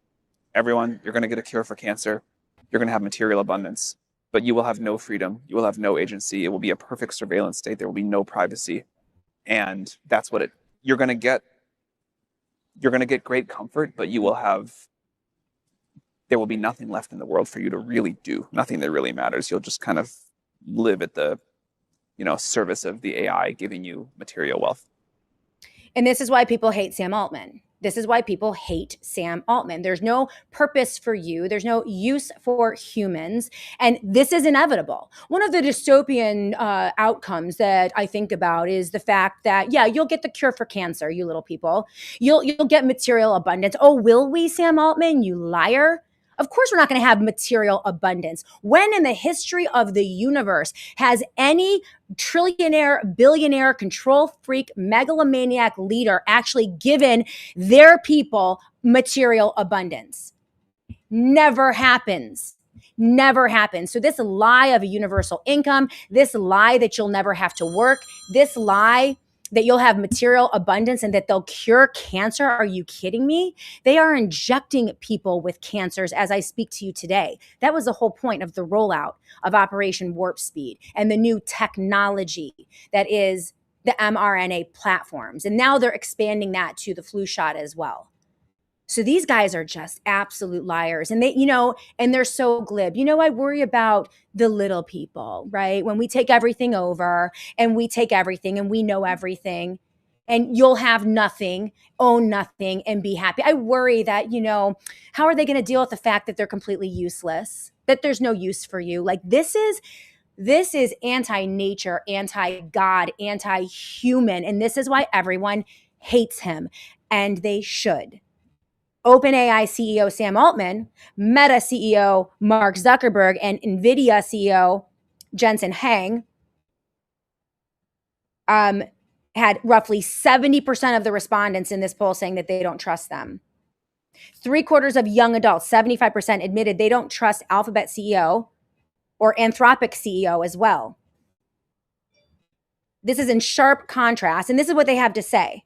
everyone, you're going to get a cure for cancer. You're going to have material abundance, but you will have no freedom. You will have no agency. It will be a perfect surveillance state. There will be no privacy. And that's what you're going to get. You're going to get great comfort, but there will be nothing left in the world for you to really do. Nothing that really matters. You'll just kind of live at the, service of the AI giving you material wealth. And this is why people hate Sam Altman. This is why people hate Sam Altman. There's no purpose for you. There's no use for humans. And this is inevitable. One of the dystopian outcomes that I think about is the fact that, yeah, you'll get the cure for cancer, you little people. You'll get material abundance. Oh, will we, Sam Altman, you liar? Of course, we're not going to have material abundance. When in the history of the universe has any trillionaire, billionaire, control freak, megalomaniac leader actually given their people material abundance? Never happens. Never happens. So this lie of a universal income, this lie that you'll never have to work, this lie that you'll have material abundance and that they'll cure cancer. Are you kidding me? They are injecting people with cancers as I speak to you today. That was the whole point of the rollout of Operation Warp Speed and the new technology that is the mRNA platforms. And now they're expanding that to the flu shot as well. So these guys are just absolute liars. And they, and they're so glib. I worry about the little people, right? When we take everything over and we take everything and we know everything and you'll have nothing, own nothing, and be happy. I worry that, how are they going to deal with the fact that they're completely useless, that there's no use for you? Like this is anti-nature, anti-God, anti-human. And this is why everyone hates him, and they should. OpenAI CEO Sam Altman, Meta CEO Mark Zuckerberg, and NVIDIA CEO Jensen Huang had roughly 70% of the respondents in this poll saying that they don't trust them. 3/4 of young adults, 75%, admitted they don't trust Alphabet CEO or Anthropic CEO as well. This is in sharp contrast, and this is what they have to say.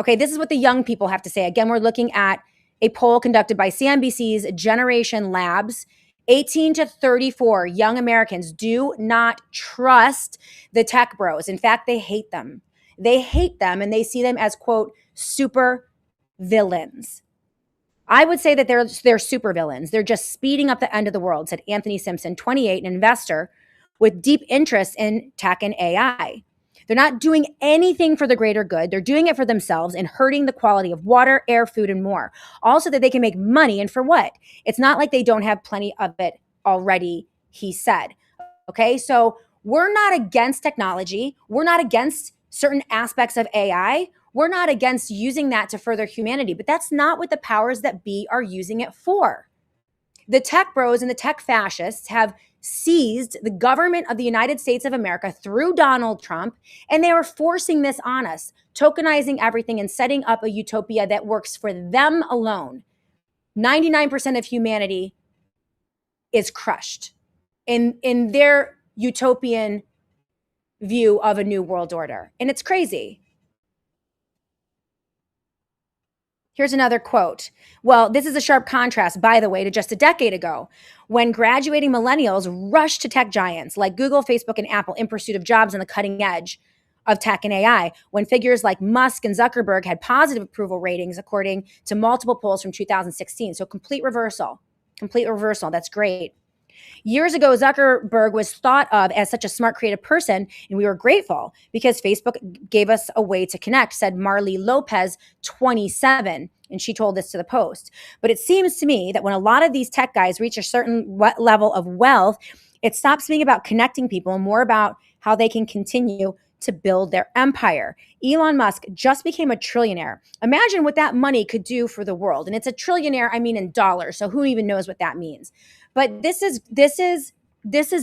Okay, this is what the young people have to say. Again, we're looking at a poll conducted by CNBC's Generation Labs. 18 to 34 young Americans do not trust the tech bros. In fact, they hate them. They hate them, and they see them as, quote, super villains. I would say that they're super villains. They're just speeding up the end of the world, said Anthony Simpson, 28, an investor with deep interest in tech and AI. They're not doing anything for the greater good. They're doing it for themselves and hurting the quality of water, air, food, and more. Also that they can make money. And for what? It's not like they don't have plenty of it already, he said. Okay, so we're not against technology. We're not against certain aspects of AI. We're not against using that to further humanity. But that's not what the powers that be are using it for. The tech bros and the tech fascists have seized the government of the United States of America through Donald Trump, and they are forcing this on us, tokenizing everything and setting up a utopia that works for them alone. 99% of humanity is crushed in their utopian view of a new world order. And it's crazy. Here's another quote. Well, this is a sharp contrast, by the way, to just a decade ago, when graduating millennials rushed to tech giants like Google, Facebook, and Apple in pursuit of jobs on the cutting edge of tech and AI, when figures like Musk and Zuckerberg had positive approval ratings, according to multiple polls from 2016. So complete reversal. That's great. Years ago, Zuckerberg was thought of as such a smart, creative person, and we were grateful because Facebook gave us a way to connect, said Marley Lopez, 27, and she told this to the Post. But it seems to me that when a lot of these tech guys reach a certain level of wealth, it stops being about connecting people and more about how they can continue to build their empire. Elon Musk just became a trillionaire. Imagine what that money could do for the world. And it's a trillionaire, I mean in dollars, so who even knows what that means? But this is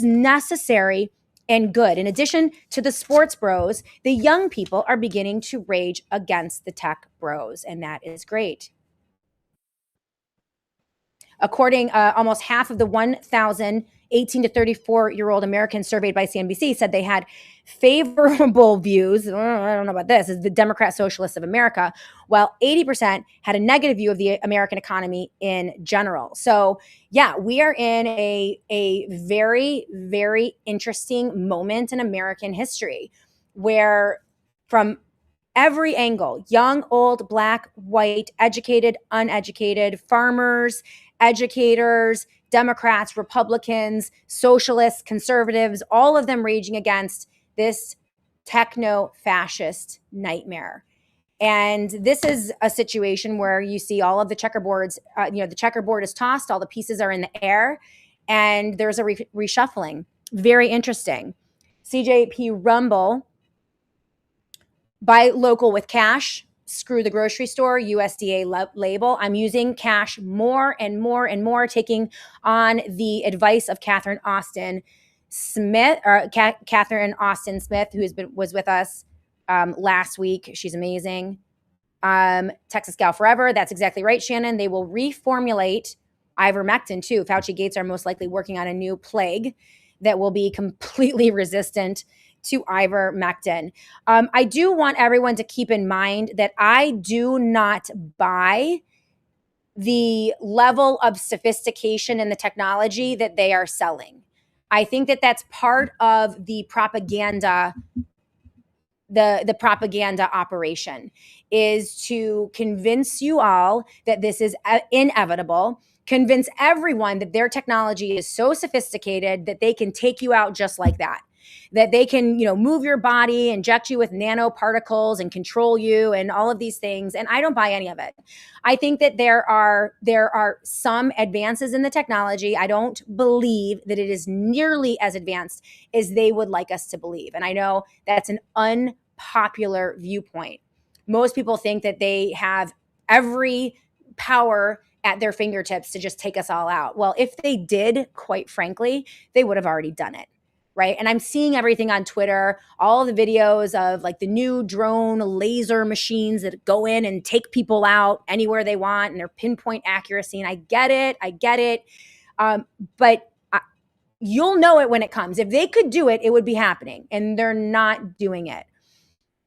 necessary and good. In addition to the sports bros, the young people are beginning to rage against the tech bros, and that is great. According, almost half of the 1,000 18 to 34-year-old Americans surveyed by CNBC said they had favorable views. I don't know about this, is the Democrat Socialists of America, while 80% had a negative view of the American economy in general. So yeah, we are in a very, very interesting moment in American history where from every angle, young, old, black, white, educated, uneducated, farmers, educators, Democrats, Republicans, socialists, conservatives, all of them raging against this techno-fascist nightmare. And this is a situation where you see all of the checkerboards, the checkerboard is tossed, all the pieces are in the air, and there's a reshuffling. Very interesting. CJP Rumble, buy local with cash, screw the grocery store, USDA label. I'm using cash more and more and more, taking on the advice of Catherine Austin Smith, who was with us last week. She's amazing. Texas Gal Forever. That's exactly right, Shannon. They will reformulate ivermectin too. Fauci Gates are most likely working on a new plague that will be completely resistant to ivermectin. I do want everyone to keep in mind that I do not buy the level of sophistication in the technology that they are selling. I think that that's part of the propaganda, the propaganda operation, is to convince you all that this is inevitable, convince everyone that their technology is so sophisticated that they can take you out just like that. That they can, move your body, inject you with nanoparticles and control you and all of these things. And I don't buy any of it. I think that there are some advances in the technology. I don't believe that it is nearly as advanced as they would like us to believe. And I know that's an unpopular viewpoint. Most people think that they have every power at their fingertips to just take us all out. Well, if they did, quite frankly, they would have already done it. Right. And I'm seeing everything on Twitter, all the videos of like the new drone laser machines that go in and take people out anywhere they want and their pinpoint accuracy. And I get it. But you'll know it when it comes. If they could do it, it would be happening, and they're not doing it.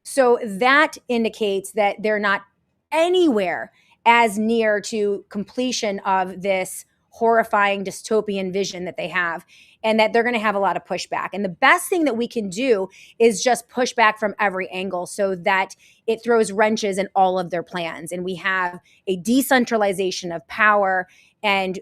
So that indicates that they're not anywhere as near to completion of this horrifying dystopian vision that they have, and that they're going to have a lot of pushback. And the best thing that we can do is just push back from every angle so that it throws wrenches in all of their plans. And we have a decentralization of power and,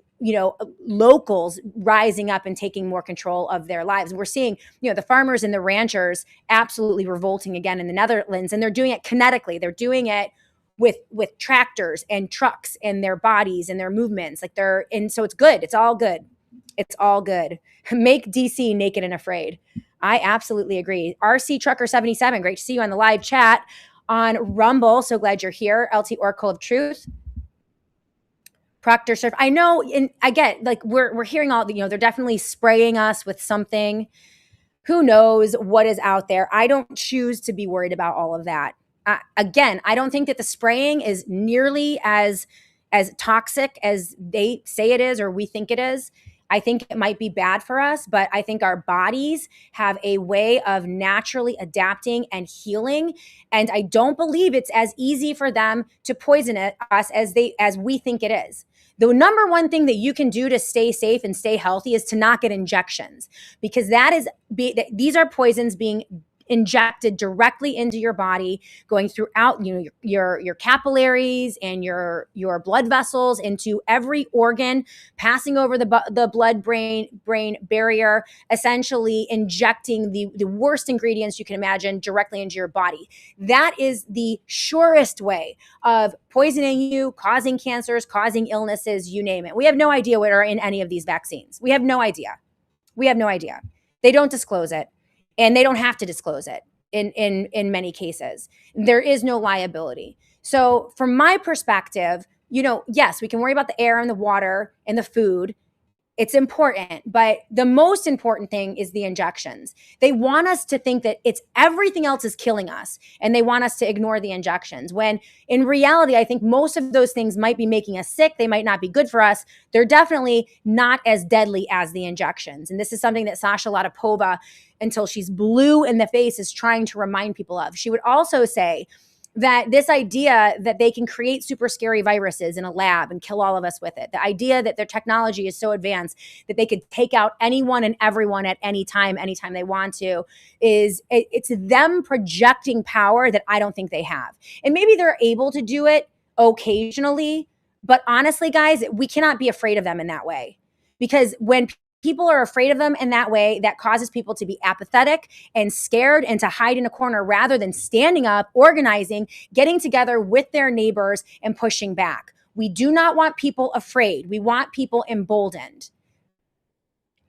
locals rising up and taking more control of their lives. And we're seeing, the farmers and the ranchers absolutely revolting again in the Netherlands, and they're doing it kinetically. They're doing it with tractors and trucks and their bodies and their movements. And so it's good. It's all good. It's all good. Make DC naked and afraid. I absolutely agree. RC Trucker 77, great to see you on the live chat on Rumble. So glad you're here. LT Oracle of Truth. Proctor Surf. I know, and I get, like, we're hearing all, they're definitely spraying us with something. Who knows what is out there? I don't choose to be worried about all of that. Again, I don't think that the spraying is nearly as toxic as they say it is or we think it is. I think it might be bad for us, but I think our bodies have a way of naturally adapting and healing. And I don't believe it's as easy for them to poison us as we think it is. The number one thing that you can do to stay safe and stay healthy is to not get injections, because these are poisons being injected directly into your body, going throughout your capillaries and your blood vessels into every organ, passing over the blood brain barrier, essentially injecting the worst ingredients you can imagine directly into your body. That is the surest way of poisoning you, causing cancers, causing illnesses, you name it. We have no idea what are in any of these vaccines. We have no idea. They don't disclose it. And they don't have to disclose it in many cases. There is no liability. So from my perspective, yes, we can worry about the air and the water and the food. It's important, but the most important thing is the injections. They want us to think that it's everything else is killing us, and they want us to ignore the injections, when in reality, I think most of those things might be making us sick. They might not be good for us. They're definitely not as deadly as the injections. And this is something that Sasha Latypova, until she's blue in the face, is trying to remind people of. She would also say that this idea that they can create super scary viruses in a lab and kill all of us with it, the idea that their technology is so advanced that they could take out anyone and everyone at any time, anytime they want to, it's them projecting power that I don't think they have. And maybe they're able to do it occasionally, but honestly, guys, we cannot be afraid of them in that way, because when people are afraid of them in that way, that causes people to be apathetic and scared and to hide in a corner rather than standing up, organizing, getting together with their neighbors and pushing back. We do not want people afraid. We want people emboldened.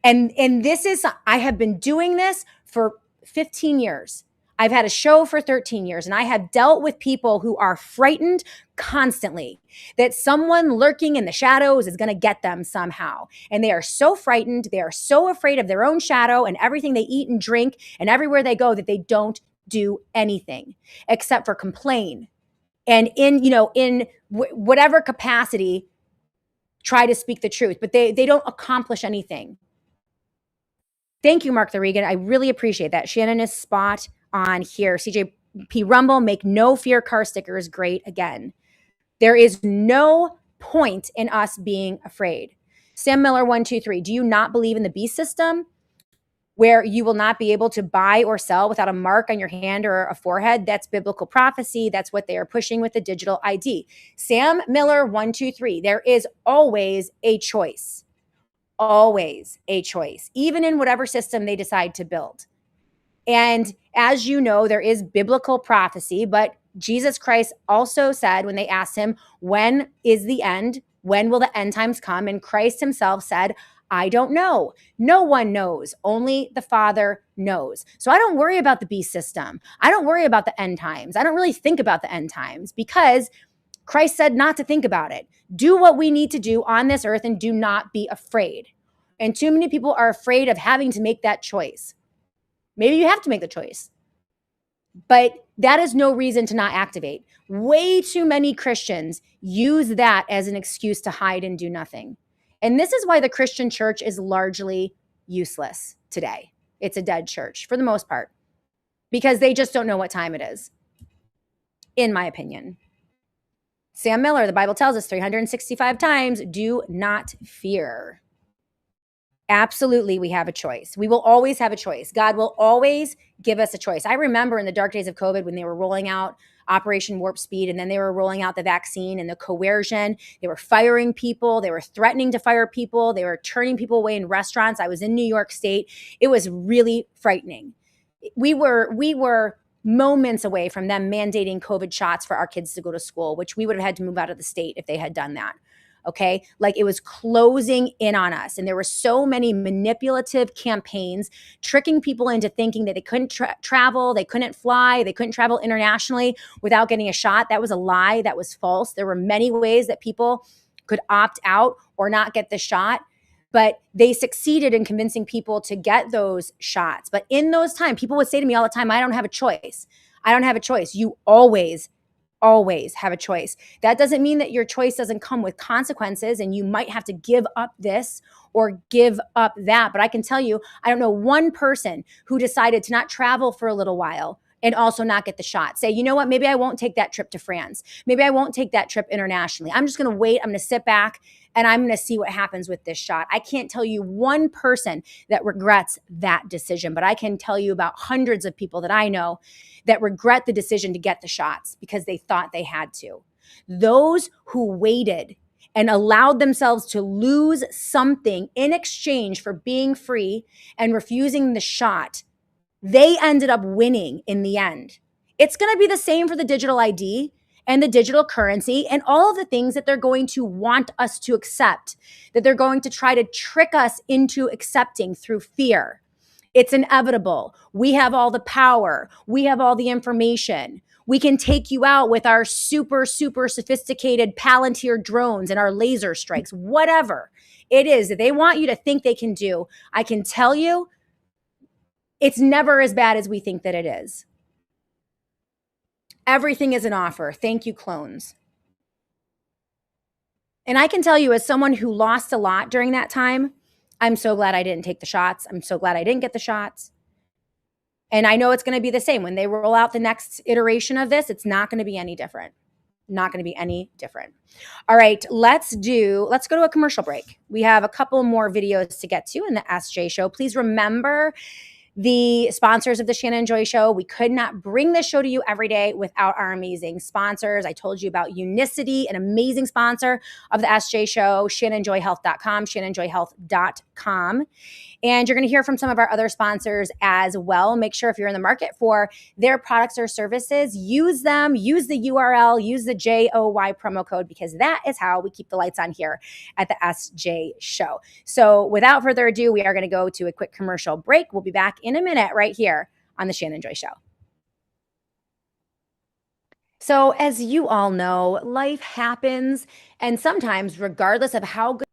And this is, I have been doing this for 15 years. I've had a show for 13 years, and I have dealt with people who are frightened constantly that someone lurking in the shadows is going to get them somehow. And they are so frightened. They are so afraid of their own shadow and everything they eat and drink and everywhere they go that they don't do anything except for complain. And in whatever capacity, try to speak the truth, but they don't accomplish anything. Thank you, Mark the Regan. I really appreciate that. Shannon is spot on here. CJP Rumble, make no fear car stickers great again. There is no point in us being afraid. Sam Miller 123, do you not believe in the beast system where you will not be able to buy or sell without a mark on your hand or a forehead? That's biblical prophecy. That's what they are pushing with the digital ID. Sam Miller 123, there is always a choice. Always a choice, even in whatever system they decide to build. And as you know, there is biblical prophecy, but Jesus Christ also said when they asked him, when is the end? When will the end times come? And Christ himself said, I don't know. No one knows. Only the Father knows. So I don't worry about the beast system. I don't worry about the end times. I don't really think about the end times because Christ said not to think about it. Do what we need to do on this earth and do not be afraid. And too many people are afraid of having to make that choice. Maybe you have to make the choice, but that is no reason to not activate. Way too many Christians use that as an excuse to hide and do nothing. And this is why the Christian church is largely useless today. It's a dead church for the most part, because they just don't know what time it is, in my opinion. Sam Miller, the Bible tells us 365 times, do not fear. Absolutely, we have a choice. We will always have a choice. God will always give us a choice. I remember in the dark days of COVID when they were rolling out Operation Warp Speed, and then they were rolling out the vaccine and the coercion. They were firing people. They were threatening to fire people. They were turning people away in restaurants. I was in New York State. It was really frightening. We were moments away from them mandating COVID shots for our kids to go to school, which we would have had to move out of the state if they had done that. Okay. Like it was closing in on us. And there were so many manipulative campaigns tricking people into thinking that they couldn't travel, they couldn't fly, they couldn't travel internationally without getting a shot. That was a lie. That was false. There were many ways that people could opt out or not get the shot. But they succeeded in convincing people to get those shots. But in those times, people would say to me all the time, I don't have a choice. I don't have a choice. You always have a choice. That doesn't mean that your choice doesn't come with consequences and you might have to give up this or give up that. But I can tell you, I don't know one person who decided to not travel for a little while and also not get the shot. Say, you know what, maybe I won't take that trip to France. Maybe I won't take that trip internationally. I'm just going to wait. I'm going to sit back and I'm going to see what happens with this shot. I can't tell you one person that regrets that decision, but I can tell you about hundreds of people that I know that regret the decision to get the shots because they thought they had to. Those who waited and allowed themselves to lose something in exchange for being free and refusing the shot, they ended up winning in the end. It's going to be the same for the digital ID and the digital currency and all of the things that they're going to want us to accept, that they're going to try to trick us into accepting through fear. It's inevitable. We have all the power. We have all the information. We can take you out with our super, super sophisticated Palantir drones and our laser strikes, whatever it is that they want you to think they can do. I can tell you, it's never as bad as we think that it is. Everything is an offer. Thank you, clones. And I can tell you, as someone who lost a lot during that time, I'm so glad I didn't take the shots. I'm so glad I didn't get the shots. And I know it's going to be the same. When they roll out the next iteration of this, it's not going to be any different. Not going to be any different. All right, let's go to a commercial break. We have a couple more videos to get to in the SJ Show. Please remember the sponsors of the Shannon Joy Show. We could not bring this show to you every day without our amazing sponsors. I told you about Unicity, an amazing sponsor of the SJ Show, shannonjoyhealth.com, shannonjoyhealth.com. And you're going to hear from some of our other sponsors as well. Make sure if you're in the market for their products or services, use them, use the URL, use the JOY promo code, because that is how we keep the lights on here at the SJ Show. So without further ado, we are going to go to a quick commercial break. We'll be back in a minute right here on the Shannon Joy Show. So as you all know, life happens, and sometimes regardless of how good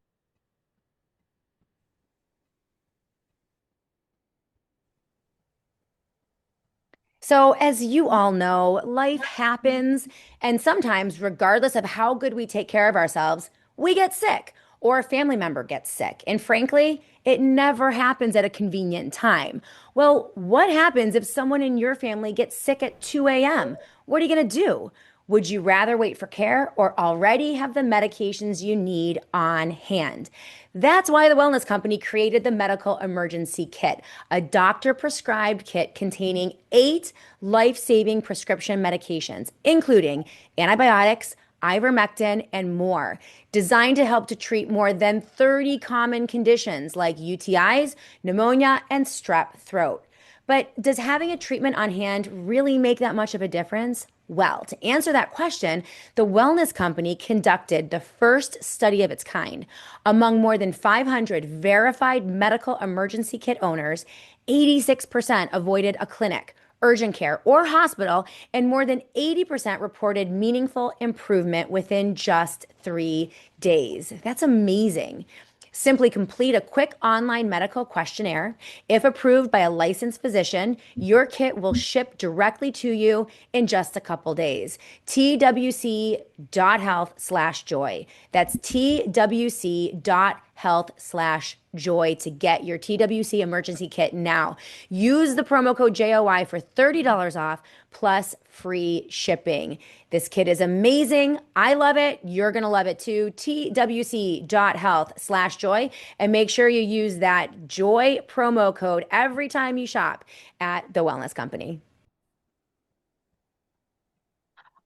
So as you all know, life happens, and sometimes regardless of how good we take care of ourselves, we get sick or a family member gets sick. And frankly, it never happens at a convenient time. Well, what happens if someone in your family gets sick at 2 a.m.? What are you going to do? Would you rather wait for care or already have the medications you need on hand? That's why the Wellness Company created the Medical Emergency Kit, a doctor-prescribed kit containing 8 life-saving prescription medications, including antibiotics, ivermectin, and more, designed to help to treat more than 30 common conditions like UTIs, pneumonia, and strep throat. But does having a treatment on hand really make that much of a difference? Well, to answer that question, the Wellness Company conducted the first study of its kind. Among more than 500 verified medical emergency kit owners, 86% avoided a clinic, urgent care, or hospital, and more than 80% reported meaningful improvement within just 3 days. That's amazing. Simply complete a quick online medical questionnaire. If approved by a licensed physician, your kit will ship directly to you in just a couple days. twc.health/joy. That's twc.health/joy to get your TWC emergency kit now. Use the promo code JOY for $30 off plus free shipping. This kit is amazing. I love it. You're going to love it too. twc.health/joy. And make sure you use that JOY promo code every time you shop at the Wellness Company.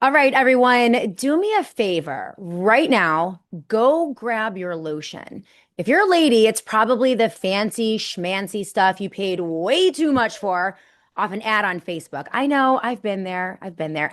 All right, everyone, do me a favor right now. Go grab your lotion. If you're a lady, it's probably the fancy schmancy stuff you paid way too much for off an ad on Facebook. I know, I've been there.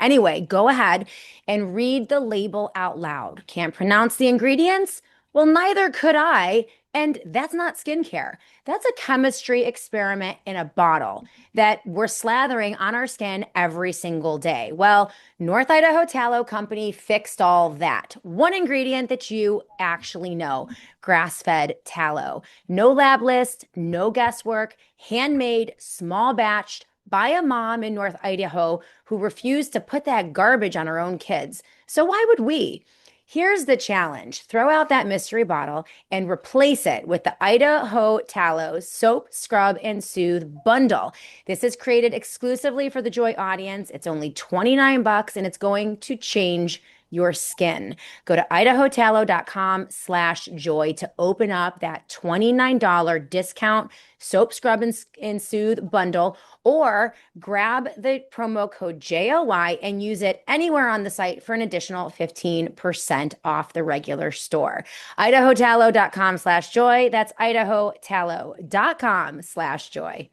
Anyway, go ahead and read the label out loud. Can't pronounce the ingredients? Well, neither could I. And that's not skincare. That's a chemistry experiment in a bottle that we're slathering on our skin every single day. Well, North Idaho Tallow Company fixed all that. One ingredient that you actually know, grass-fed tallow. No lab list, no guesswork, handmade, small batched by a mom in North Idaho who refused to put that garbage on her own kids. So why would we? Here's the challenge. Throw out that mystery bottle and replace it with the Idaho Tallow Soap, Scrub, and Soothe bundle. This is created exclusively for the Joy audience. It's only $29 and it's going to change your skin. Go to idahotallow.com/joy to open up that $29 discount soap, scrub, and soothe bundle, or grab the promo code JOY and use it anywhere on the site for an additional 15% off the regular store. idahotallow.com/joy. That's idahotallow.com/joy.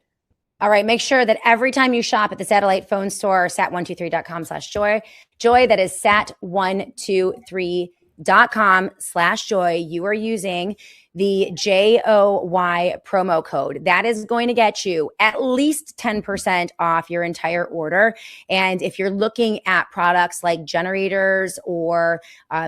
All right, make sure that every time you shop at the satellite phone store, sat123.com/joy, joy, that is sat123.com/joy, you are using the JOY promo code. That is going to get you at least 10% off your entire order. And if you're looking at products like generators or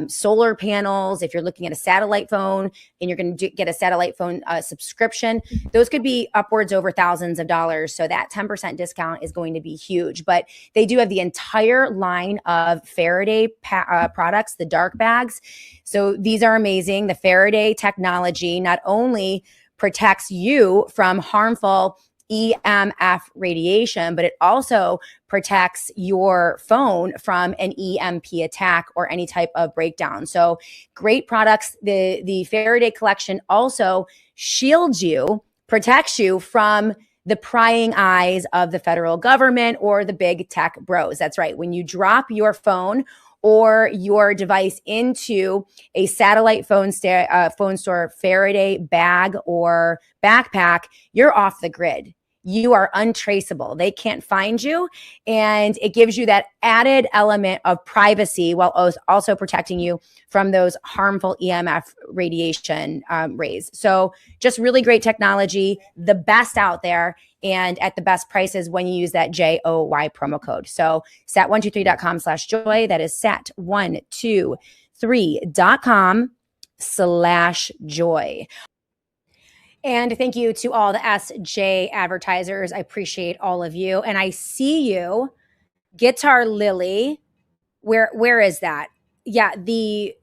solar panels, if you're looking at a satellite phone and you're going to get a satellite phone subscription, those could be upwards over thousands of dollars. So that 10% discount is going to be huge. But they do have the entire line of Faraday products, the dark bags. So these are amazing. The Faraday technology not only protects you from harmful EMF radiation, but it also protects your phone from an EMP attack or any type of breakdown. So great products. The Faraday collection also shields you, protects you from the prying eyes of the federal government or the big tech bros. That's right. When you drop your phone or your device into a satellite phone store Faraday bag or backpack, you're off the grid. You are untraceable. They can't find you. And it gives you that added element of privacy while also protecting you from those harmful EMF radiation rays. So just really great technology, the best out there, and at the best prices when you use that JOY promo code. So sat123.com/joy. That is sat123.com/joy. And thank you to all the SJ advertisers. I appreciate all of you. And I see you, Guitar Lily. Where is that? Yeah, the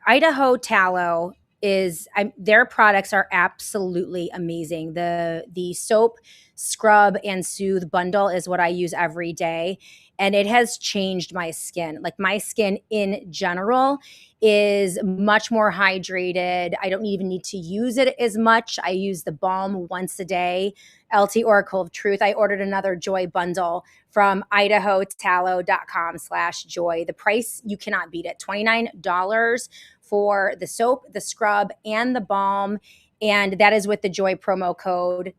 Idaho Tallow is their products are absolutely amazing. The soap, scrub, and soothe bundle is what I use every day. And it has changed my skin. Like my skin in general is much more hydrated. I don't even need to use it as much. I use the balm once a day. LT Oracle of Truth. I ordered another Joy bundle from idahotallow.com/joy. The price, you cannot beat it. $29 for the soap, the scrub, and the balm. And that is with the Joy promo code.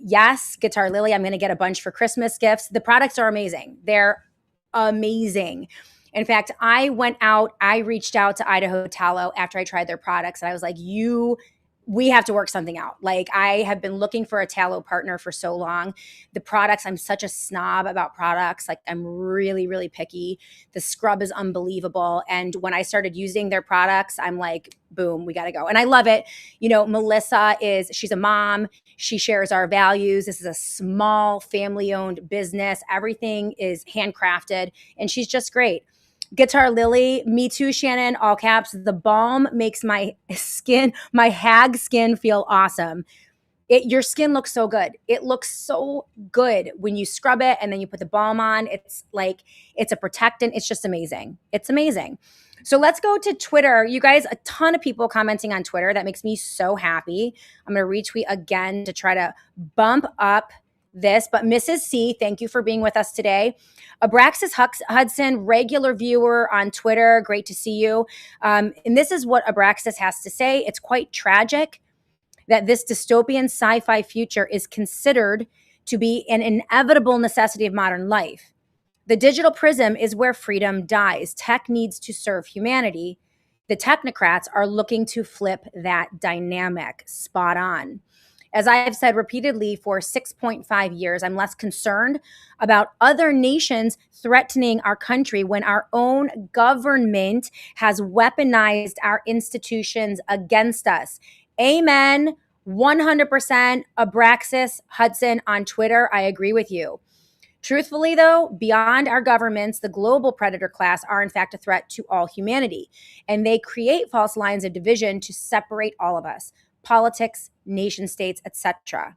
Yes, Guitar Lily, I'm going to get a bunch for Christmas gifts. The products are amazing. They're amazing. In fact, I reached out to Idaho Tallow after I tried their products, and I was like, we have to work something out. Like, I have been looking for a tallow partner for so long. The products, I'm such a snob about products. Like, I'm really, really picky. The scrub is unbelievable. And when I started using their products, I'm like, boom, we got to go. And I love it. You know, Melissa she's a mom. She shares our values. This is a small family-owned business. Everything is handcrafted, and she's just great. Guitar Lily, me too, Shannon, all caps. The balm makes my hag skin feel awesome. Your skin looks so good. It looks so good when you scrub it and then you put the balm on. It's like, it's a protectant. It's just amazing. It's amazing. So let's go to Twitter. You guys, a ton of people commenting on Twitter. That makes me so happy. I'm going to retweet again to try to bump up this. But Mrs. C, thank you for being with us today. Abraxas Hudson, regular viewer on Twitter. Great to see you. And this is what Abraxas has to say. It's quite tragic that this dystopian sci-fi future is considered to be an inevitable necessity of modern life. The digital prism is where freedom dies. Tech needs to serve humanity. the technocrats are looking to flip that dynamic. Spot on. As I have said repeatedly for 6.5 years, I'm less concerned about other nations threatening our country when our own government has weaponized our institutions against us. Amen. 100% Abraxas Hudson on Twitter. I agree with you. Truthfully, though, beyond our governments, the global predator class are in fact a threat to all humanity. And they create false lines of division to separate all of us. Politics, nation states, etc.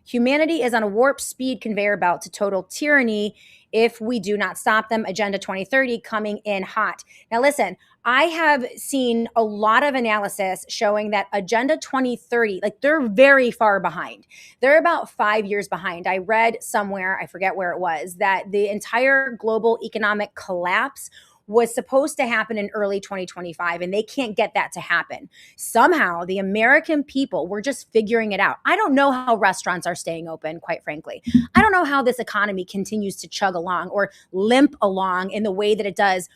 Humanity is on a warp speed conveyor belt to total tyranny if we do not stop them. Agenda 2030 coming in hot. Now listen, I have seen a lot of analysis showing that Agenda 2030, like they're very far behind. They're about 5 years behind. I read somewhere, I forget where it was, that the entire global economic collapse was supposed to happen in early 2025, and they can't get that to happen. Somehow, the American people, we're just figuring it out. I don't know how restaurants are staying open, quite frankly. I don't know how this economy continues to chug along or limp along in the way that it does,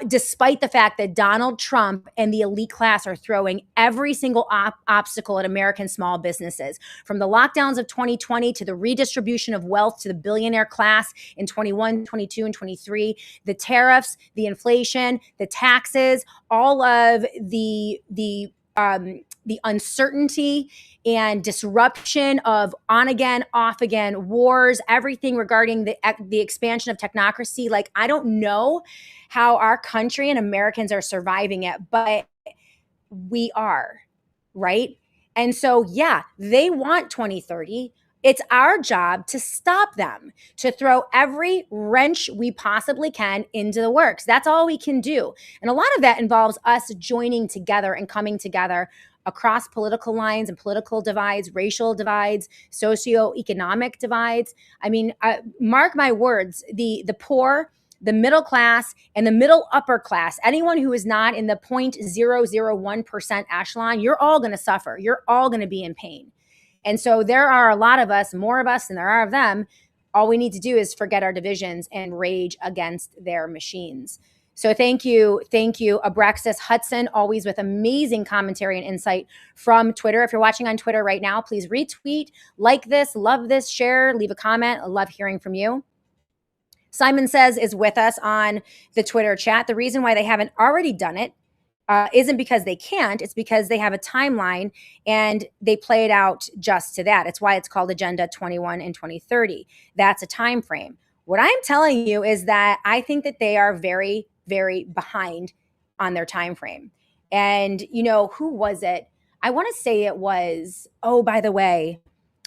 despite the fact that Donald Trump and the elite class are throwing every single obstacle at American small businesses, from the lockdowns of 2020 to the redistribution of wealth to the billionaire class in 21, 22, and 23, the tariffs, the inflation, the taxes, all of the uncertainty and disruption of on again, off again wars, everything regarding the expansion of technocracy. Like, I don't know how our country and Americans are surviving it, but we are, right? And so, yeah, they want 2030. It's our job to stop them, to throw every wrench we possibly can into the works. That's all we can do. And a lot of that involves us joining together and coming together across political lines and political divides, racial divides, socioeconomic divides. I mean, mark my words, the poor, the middle class, and the middle upper class, anyone who is not in the 0.001% echelon, you're all going to suffer. You're all going to be in pain. And so there are a lot of us, more of us than there are of them. All we need to do is forget our divisions and rage against their machines. So thank you, Abraxas Hudson, always with amazing commentary and insight from Twitter. If you're watching on Twitter right now, please retweet, like this, love this, share, leave a comment. I love hearing from you. Simon Says is with us on the Twitter chat. The reason why they haven't already done it isn't because they can't. It's because they have a timeline and they play it out just to that. It's why it's called Agenda 21 and 2030. That's a time frame. What I'm telling you is that I think that they are very, very behind on their time frame. And, you know, who was it? I want to say it was, oh, by the way,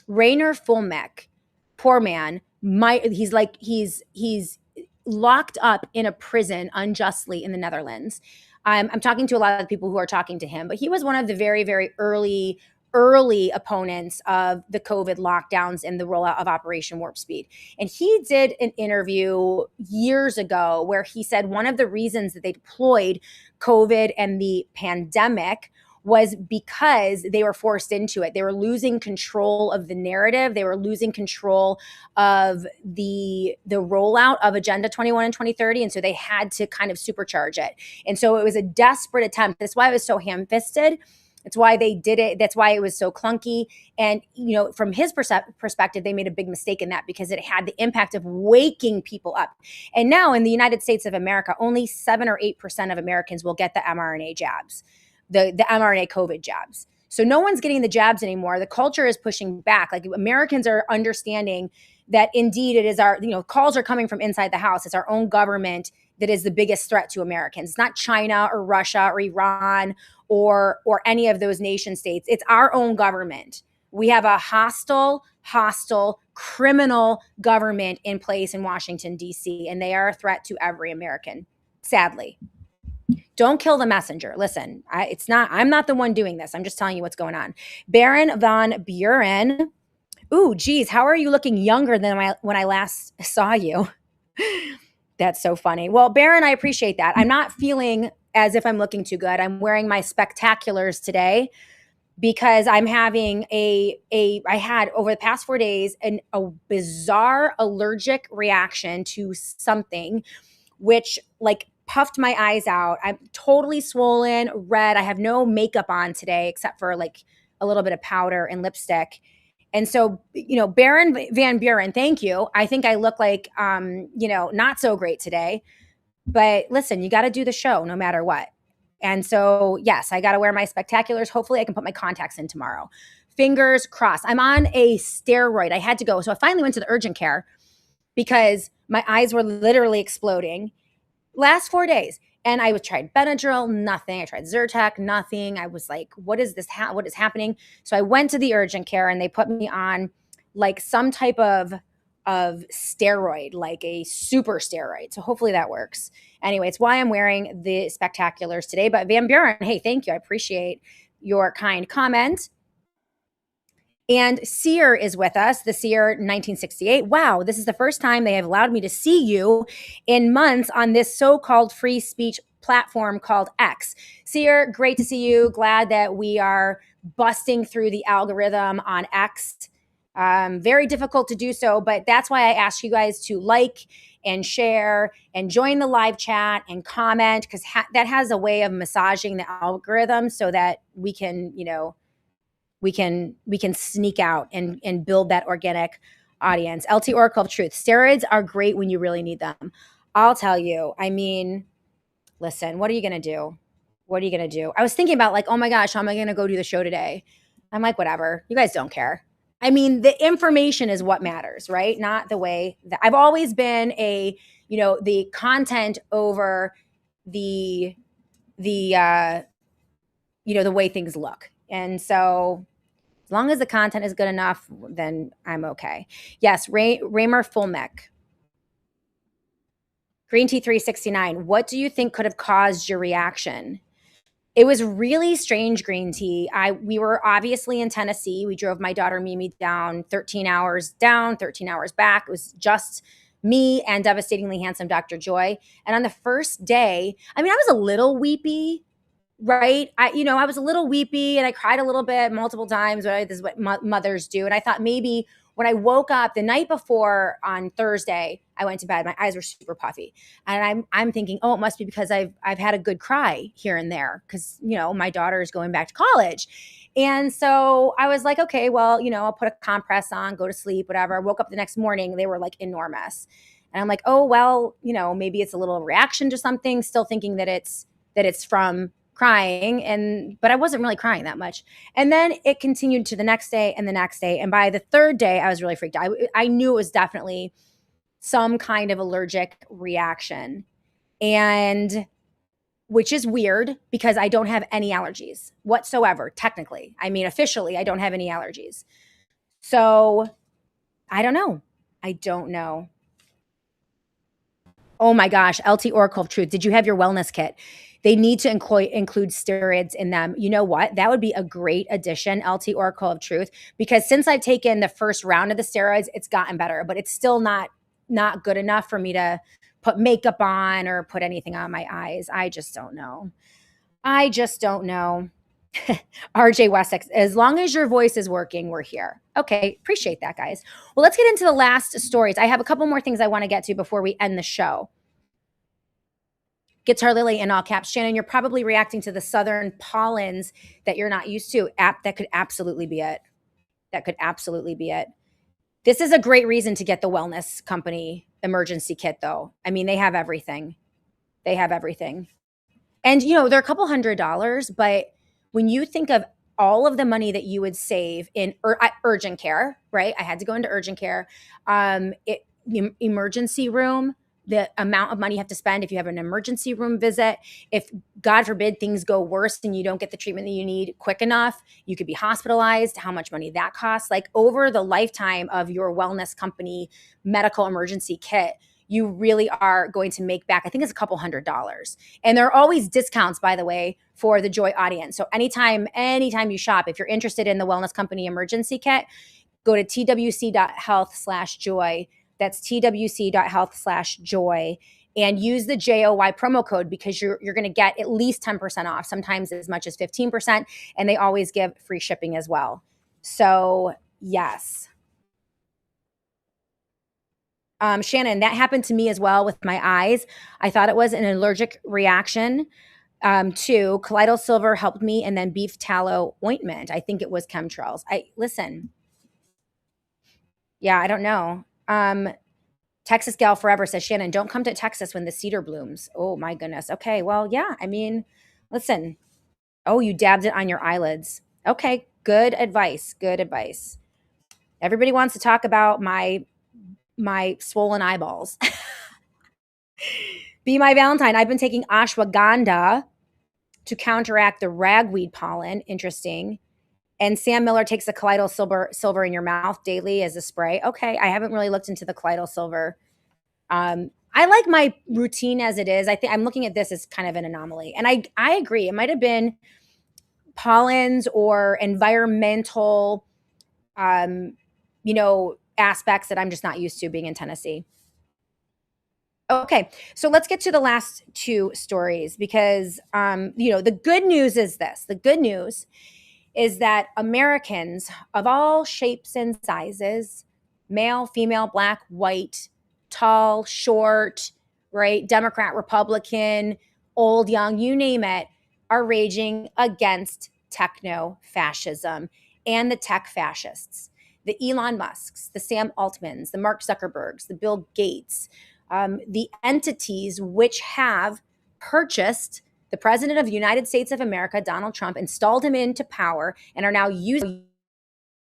Rainer Fulmek, poor man. He's locked up in a prison unjustly in the Netherlands. I'm talking to a lot of people who are talking to him, but he was one of the very, very early opponents of the COVID lockdowns and the rollout of Operation Warp Speed. And he did an interview years ago where he said one of the reasons that they deployed COVID and the pandemic was because they were forced into it. They were losing control of the narrative. They were losing control of the rollout of Agenda 21 and 2030. And so they had to kind of supercharge it. And so it was a desperate attempt. That's why it was so ham-fisted. It's why they did it. That's why it was so clunky. And, you know, from his perspective, they made a big mistake in that because it had the impact of waking people up. And now in the United States of America, only 7 or 8% of Americans will get the mRNA jabs. The mRNA COVID jabs. So no one's getting the jabs anymore. The culture is pushing back. Like, Americans are understanding that indeed it is our, you know, calls are coming from inside the house. It's our own government that is the biggest threat to Americans. It's not China or Russia or Iran or any of those nation states. It's our own government. We have a hostile, criminal government in place in Washington, D.C., and they are a threat to every American, sadly. Don't kill the messenger. Listen, I'm not the one doing this. I'm just telling you what's going on. Baron von Buren. Ooh, geez, how are you looking younger than when I last saw you? That's so funny. Well, Baron, I appreciate that. I'm not feeling as if I'm looking too good. I'm wearing my spectaculars today because I'm having I had over the past 4 days a bizarre allergic reaction to something, which like puffed my eyes out. I'm totally swollen, red. I have no makeup on today except for like a little bit of powder and lipstick. And so, Baron Van Buren, thank you. I think I look like, not so great today. But listen, you got to do the show no matter what. And so, yes, I got to wear my spectaculars. Hopefully I can put my contacts in tomorrow. Fingers crossed. I'm on a steroid. I had to go. So I finally went to the urgent care because my eyes were literally exploding last 4 days. And I tried Benadryl, nothing. I tried Zyrtec, nothing. I was like, what is this? What is happening? So I went to the urgent care and they put me on like some type of steroid, like a super steroid. So hopefully that works. Anyway, it's why I'm wearing the spectaculars today. But Van Buren, hey, thank you. I appreciate your kind comment. And Sear is with us, the Sear 1968. Wow, this is the first time they have allowed me to see you in months on this so-called free speech platform called X. Sear, great to see you. Glad that we are busting through the algorithm on X. Very difficult to do so, but that's why I ask you guys to like and share and join the live chat and comment, because that has a way of massaging the algorithm so that we can, we can sneak out and build that organic audience. LT Oracle of Truth. Steroids are great when you really need them. I'll tell you, I mean, listen, what are you going to do? What are you going to do? I was thinking about like, oh my gosh, how am I going to go do the show today? I'm like, whatever. You guys don't care. I mean, the information is what matters, right? Not the way that I've always been the content over the way things look. And so as long as the content is good enough, then I'm okay. Yes, Raymer Fulmek. Green Tea 369. What do you think could have caused your reaction? It was really strange, Green Tea. We were obviously in Tennessee. We drove my daughter Mimi down, 13 hours back. It was just me and devastatingly handsome Dr. Joy. And on the first day, I mean, I was a little weepy, right? I was a little weepy and I cried a little bit multiple times. Right? This is what mothers do. And I thought maybe when I woke up the night before on Thursday, I went to bed. My eyes were super puffy, and I'm thinking, oh, it must be because I've had a good cry here and there because my daughter is going back to college, and so I was like, okay, well, I'll put a compress on, go to sleep, whatever. I woke up the next morning, they were like enormous, and I'm like, oh well, maybe it's a little reaction to something. Still thinking that it's from crying, but I wasn't really crying that much. And then it continued to the next day and the next day. And by the third day, I was really freaked out. I knew it was definitely some kind of allergic reaction, and which is weird because I don't have any allergies whatsoever. Technically, I mean, officially, I don't have any allergies. So I don't know. Oh my gosh. LT Oracle of Truth. Did you have your wellness kit? They need to include steroids in them. You know what? That would be a great addition, LT Oracle of Truth, because since I've taken the first round of the steroids, it's gotten better, but it's still not good enough for me to put makeup on or put anything on my eyes. I just don't know. RJ Wessex, as long as your voice is working, we're here. Okay, appreciate that, guys. Well, let's get into the last stories. I have a couple more things I want to get to before we end the show. Guitar Lily in all caps. Shannon, you're probably reacting to the southern pollens that you're not used to. That could absolutely be it. This is a great reason to get the wellness company emergency kit, though. I mean, they have everything. And, they're a couple $100, but when you think of all of the money that you would save in urgent care, right? I had to go into urgent care. Emergency room, the amount of money you have to spend if you have an emergency room visit. If, God forbid, things go worse and you don't get the treatment that you need quick enough, you could be hospitalized, how much money that costs. Like over the lifetime of your wellness company medical emergency kit, you really are going to make back, I think it's a couple $100. And there are always discounts, by the way, for the Joy audience. So anytime you shop, if you're interested in the wellness company emergency kit, go to twc.health/joy. That's twc.health/joy, and use the JOY promo code because you're going to get at least 10% off, sometimes as much as 15%. And they always give free shipping as well. So yes. Shannon, that happened to me as well with my eyes. I thought it was an allergic reaction to colloidal silver helped me, and then beef tallow ointment. I think it was chemtrails. Listen. Yeah, I don't know. Texas Gal Forever says, Shannon, don't come to Texas when the cedar blooms. Oh my goodness. Okay, well, yeah. I mean, listen. Oh, you dabbed it on your eyelids. Okay, good advice. Good advice. Everybody wants to talk about my swollen eyeballs. Be my Valentine. I've been taking ashwagandha to counteract the ragweed pollen. Interesting. And Sam Miller takes the colloidal silver in your mouth daily as a spray. Okay, I haven't really looked into the colloidal silver. I like my routine as it is. I think I'm looking at this as kind of an anomaly. And I agree. It might have been pollens or environmental, aspects that I'm just not used to being in Tennessee. Okay, so let's get to the last two stories because, the good news is this. The good news is that Americans of all shapes and sizes, male, female, black, white, tall, short, right, Democrat, Republican, old, young, you name it, are raging against techno-fascism and the tech fascists, the Elon Musks, the Sam Altmans, the Mark Zuckerbergs, the Bill Gates, the entities which have purchased the president of the United States of America, Donald Trump, installed him into power and are now using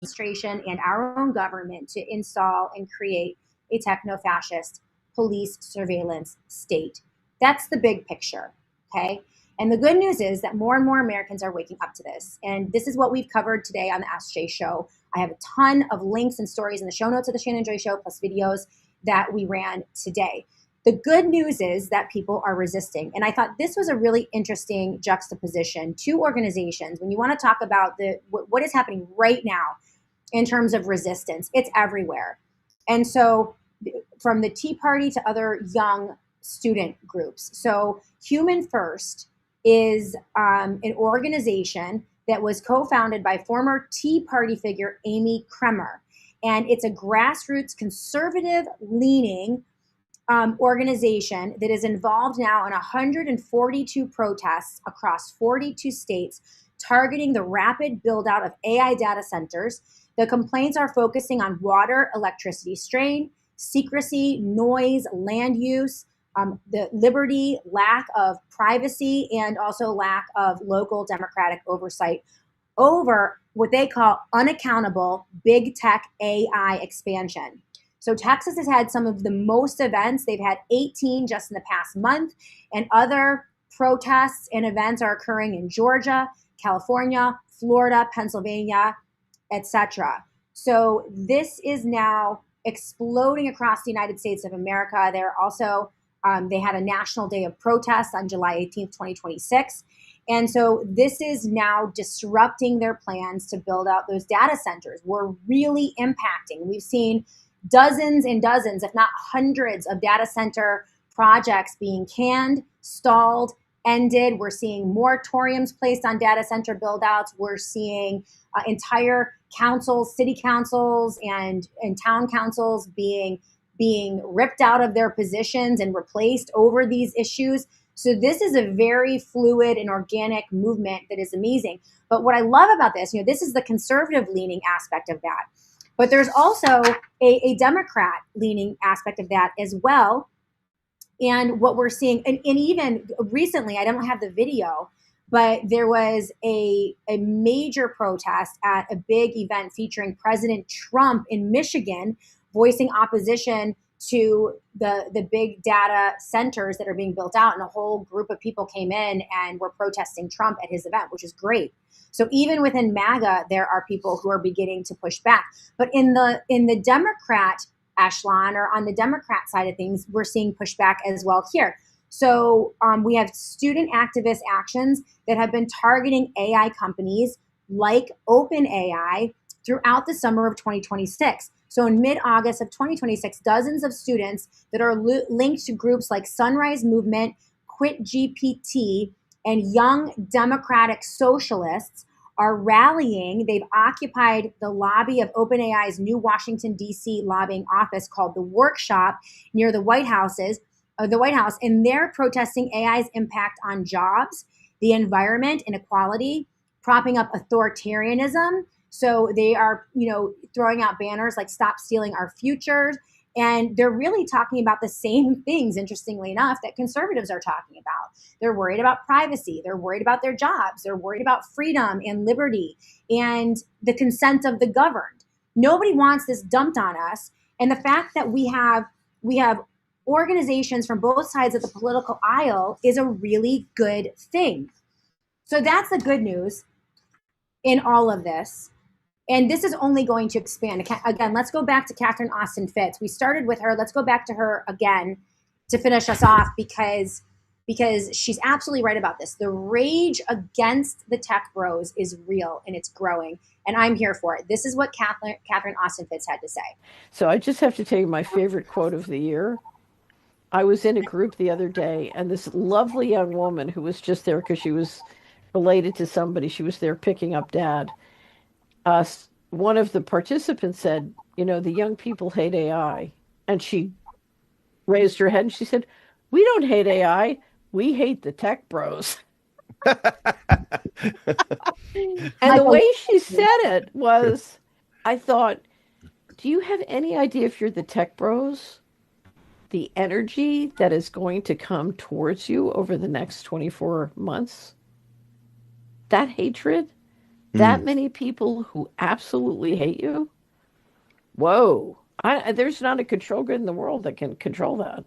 administration and our own government to install and create a techno-fascist police surveillance state. That's the big picture, okay? And the good news is that more and more Americans are waking up to this. And this is what we've covered today on the SJ Show. I have a ton of links and stories in the show notes of the Shannon Joy Show, plus videos that we ran today. The good news is that people are resisting. And I thought this was a really interesting juxtaposition. Two organizations, when you want to talk about what is happening right now in terms of resistance, it's everywhere. And so from the Tea Party to other young student groups. So Human First is an organization that was co-founded by former Tea Party figure Amy Kremer. And it's a grassroots conservative leaning organization that is involved now in 142 protests across 42 states, targeting the rapid build out of AI data centers. The complaints are focusing on water, electricity strain, secrecy, noise, land use, the liberty, lack of privacy, and also lack of local democratic oversight over what they call unaccountable big tech AI expansion. So Texas has had some of the most events. They've had 18 just in the past month, and other protests and events are occurring in Georgia, California, Florida, Pennsylvania, etc. So this is now exploding across the United States of America. They're also, they had a national day of protest on July 18th, 2026. And so this is now disrupting their plans to build out those data centers. We're really impacting. We've seen dozens and dozens, if not hundreds, of data center projects being canned, stalled, ended. We're seeing moratoriums placed on data center buildouts. We're seeing entire councils, city councils, and town councils being ripped out of their positions and replaced over these issues. So this is a very fluid and organic movement that is amazing. But what I love about this, this is the conservative leaning aspect of that. But there's also a Democrat leaning aspect of that as well. And what we're seeing, and even recently, I don't have the video, but there was a major protest at a big event featuring President Trump in Michigan, voicing opposition to the big data centers that are being built out. And a whole group of people came in and were protesting Trump at his event, which is great. So even within MAGA, there are people who are beginning to push back. But in the Democrat echelon, or on the Democrat side of things, we're seeing pushback as well here. So we have student activist actions that have been targeting AI companies like OpenAI throughout the summer of 2026. So in mid-August of 2026, dozens of students that are linked to groups like Sunrise Movement, Quit GPT, and Young Democratic Socialists are rallying. They've occupied the lobby of OpenAI's new Washington, D.C. lobbying office called the Workshop near the White House, and they're protesting AI's impact on jobs, the environment, inequality, propping up authoritarianism. So they are, throwing out banners like "Stop Stealing Our Futures." And they're really talking about the same things, interestingly enough, that conservatives are talking about. They're worried about privacy. They're worried about their jobs. They're worried about freedom and liberty and the consent of the governed. Nobody wants this dumped on us. And the fact that we have organizations from both sides of the political aisle is a really good thing. So that's the good news in all of this. And this is only going to expand. Again, let's go back to Catherine Austin Fitts. We started with her. Let's go back to her again to finish us off because she's absolutely right about this. The rage against the tech bros is real and it's growing. And I'm here for it. This is what Catherine Austin Fitts had to say. So I just have to tell you my favorite quote of the year. I was in a group the other day, and this lovely young woman who was just there because she was related to somebody, she was there picking up dad. One of the participants said, the young people hate AI. And she raised her head and she said, we don't hate AI. We hate the tech bros. And the way she said it was, I thought, do you have any idea if you're the tech bros, the energy that is going to come towards you over the next 24 months? That hatred? That many people who absolutely hate you? Whoa. There's not a control grid in the world that can control that.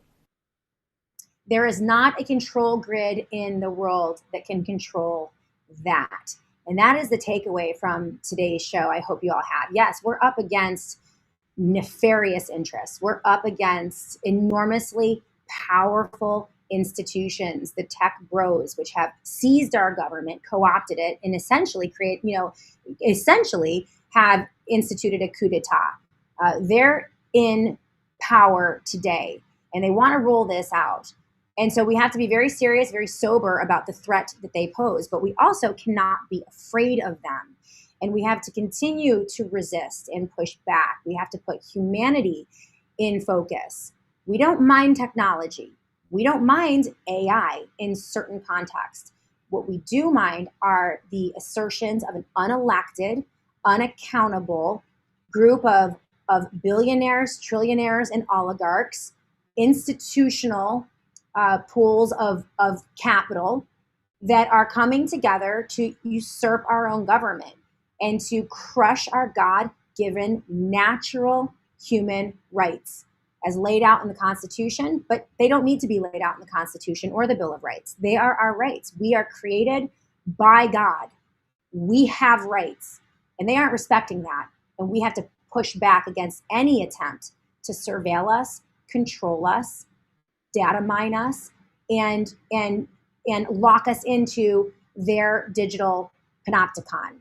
There is not a control grid in the world that can control that. And that is the takeaway from today's show. I hope you all have. Yes, we're up against nefarious interests. We're up against enormously powerful institutions, the tech bros, which have seized our government, co-opted it, and essentially have instituted a coup d'etat. They're in power today, and they want to roll this out. And so we have to be very serious, very sober about the threat that they pose, but we also cannot be afraid of them. And we have to continue to resist and push back. We have to put humanity in focus. We don't mind technology. We don't mind AI in certain contexts. What we do mind are the assertions of an unelected, unaccountable group of billionaires, trillionaires, and oligarchs, institutional pools of capital that are coming together to usurp our own government and to crush our God-given natural human rights as laid out in the Constitution, but they don't need to be laid out in the Constitution or the Bill of Rights. They are our rights. We are created by God. We have rights, and they aren't respecting that. And we have to push back against any attempt to surveil us, control us, data mine us, and lock us into their digital panopticon.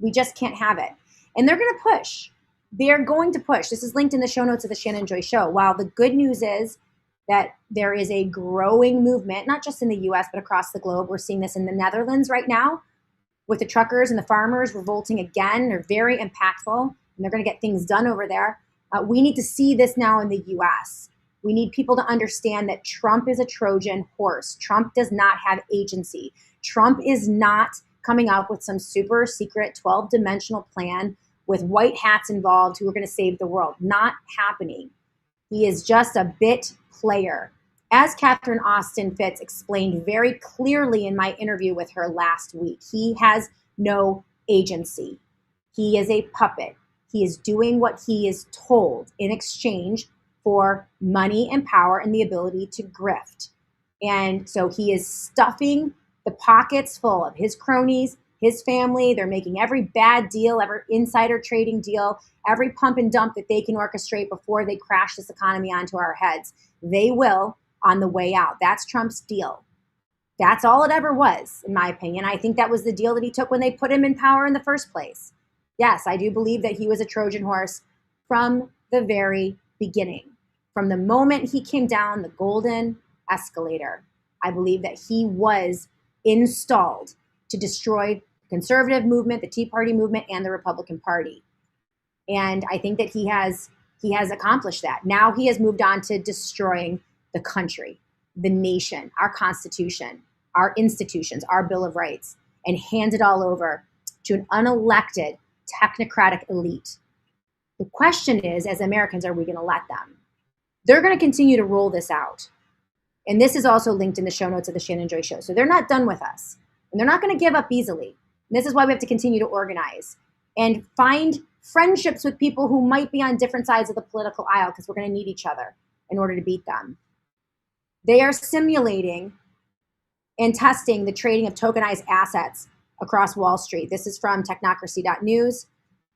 We just can't have it. And they're going to push. They're going to push. This is linked in the show notes of the Shannon Joy Show. While the good news is that there is a growing movement, not just in the US, but across the globe. We're seeing this in the Netherlands right now with the truckers and the farmers revolting again. They're very impactful, and they're going to get things done over there. We need to see this now in the US. We need people to understand that Trump is a Trojan horse. Trump does not have agency. Trump is not coming up with some super secret 12-dimensional plan with white hats involved who are going to save the world. Not happening. He is just a bit player. As Catherine Austin Fitts explained very clearly in my interview with her last week, he has no agency. He is a puppet. He is doing what he is told in exchange for money and power and the ability to grift. And so he is stuffing the pockets full of his cronies, his family. They're making every bad deal, every insider trading deal, every pump and dump that they can orchestrate before they crash this economy onto our heads. They will on the way out. That's Trump's deal. That's all it ever was, in my opinion. I think that was the deal that he took when they put him in power in the first place. Yes, I do believe that he was a Trojan horse from the very beginning. From the moment he came down the golden escalator, I believe that he was installed to destroy conservative movement, the Tea Party movement, and the Republican Party. And I think that he has accomplished that. Now he has moved on to destroying the country, the nation, our Constitution, our institutions, our Bill of Rights, and hand it all over to an unelected technocratic elite. The question is, as Americans, are we going to let them? They're going to continue to roll this out. And this is also linked in the show notes of the Shannon Joy Show. So they're not done with us. And they're not going to give up easily. And this is why we have to continue to organize and find friendships with people who might be on different sides of the political aisle, because we're going to need each other in order to beat them. They are simulating and testing the trading of tokenized assets across Wall Street. This is from technocracy.news.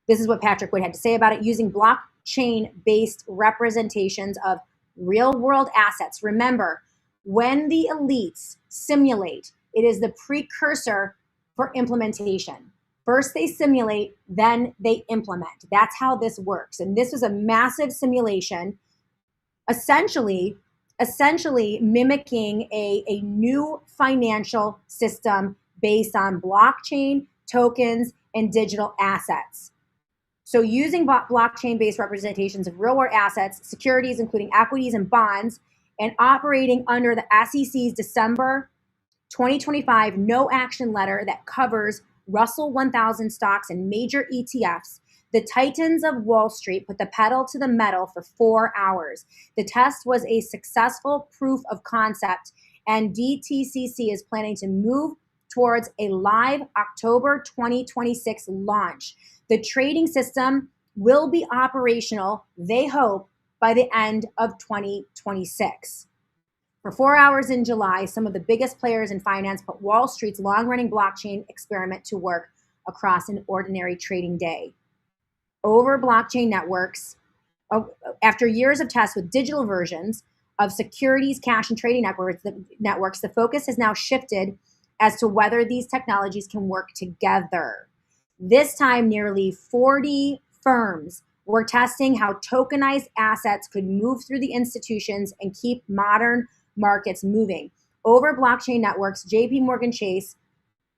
This is what Patrick Wood had to say about it. Using blockchain-based representations of real-world assets. Remember, when the elites simulate, it is the precursor for implementation. First they simulate, then they implement. That's how this works. And this was a massive simulation, essentially mimicking a new financial system based on blockchain, tokens, and digital assets. So using blockchain-based representations of real-world assets, securities, including equities and bonds, and operating under the SEC's December 2025 no-action letter that covers Russell 1000 stocks and major ETFs, the titans of Wall Street put the pedal to the metal for 4 hours. The test was a successful proof of concept, and DTCC is planning to move towards a live October 2026 launch. The trading system will be operational, they hope, by the end of 2026. For 4 hours in July, some of the biggest players in finance put Wall Street's long-running blockchain experiment to work across an ordinary trading day. Over blockchain networks, after years of tests with digital versions of securities, cash, and trading networks, the focus has now shifted as to whether these technologies can work together. This time, nearly 40 firms were testing how tokenized assets could move through the institutions and keep modern markets moving. Over blockchain networks, JP Morgan Chase,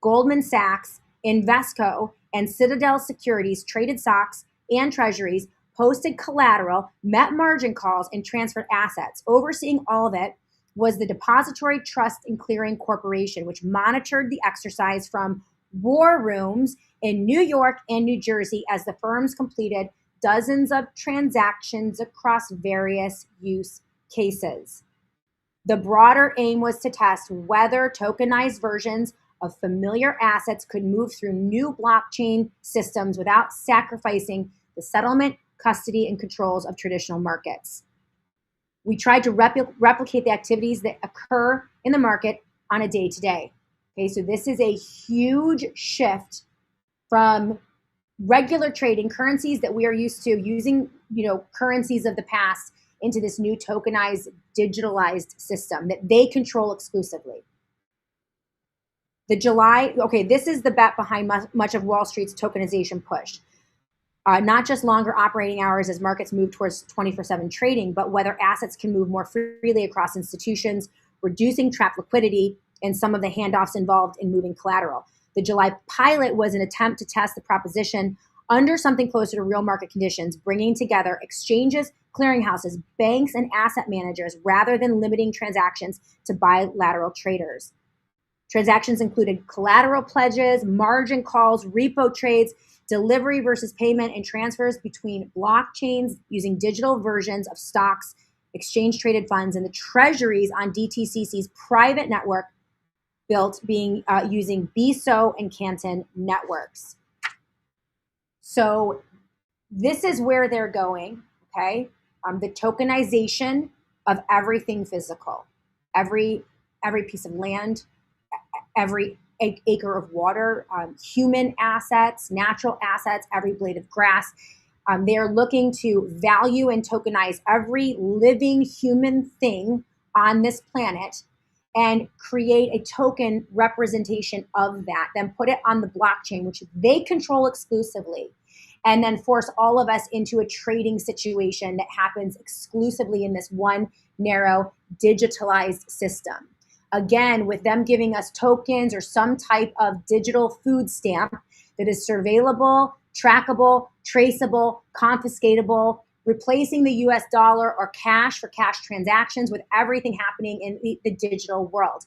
Goldman Sachs, Invesco, and Citadel Securities traded stocks and treasuries, posted collateral, met margin calls, and transferred assets. Overseeing all of it was the Depository Trust and Clearing Corporation, which monitored the exercise from war rooms in New York and New Jersey as the firms completed dozens of transactions across various use cases. The broader aim was to test whether tokenized versions of familiar assets could move through new blockchain systems without sacrificing the settlement, custody, and controls of traditional markets. We tried to replicate the activities that occur in the market on a day-to-day. Okay, so this is a huge shift from regular trading currencies that we are used to using, currencies of the past, into this new tokenized, digitalized system that they control exclusively. This is the bet behind much of Wall Street's tokenization push. Not just longer operating hours as markets move towards 24/7 trading, but whether assets can move more freely across institutions, reducing trapped liquidity and some of the handoffs involved in moving collateral. The July pilot was an attempt to test the proposition under something closer to real market conditions, bringing together exchanges, clearinghouses, banks, and asset managers rather than limiting transactions to bilateral traders. Transactions included collateral pledges, margin calls, repo trades, delivery versus payment, and transfers between blockchains using digital versions of stocks, exchange-traded funds, and the treasuries on DTCC's private network built using BSO and Canton networks. So this is where they're going, okay? The tokenization of everything physical, every piece of land, every acre of water, human assets, natural assets, every blade of grass. They're looking to value and tokenize every living human thing on this planet and create a token representation of that, then put it on the blockchain, which they control exclusively, and then force all of us into a trading situation that happens exclusively in this one narrow digitalized system. Again, with them giving us tokens or some type of digital food stamp that is surveillable, trackable, traceable, confiscatable, replacing the US dollar or cash for cash transactions with everything happening in the digital world.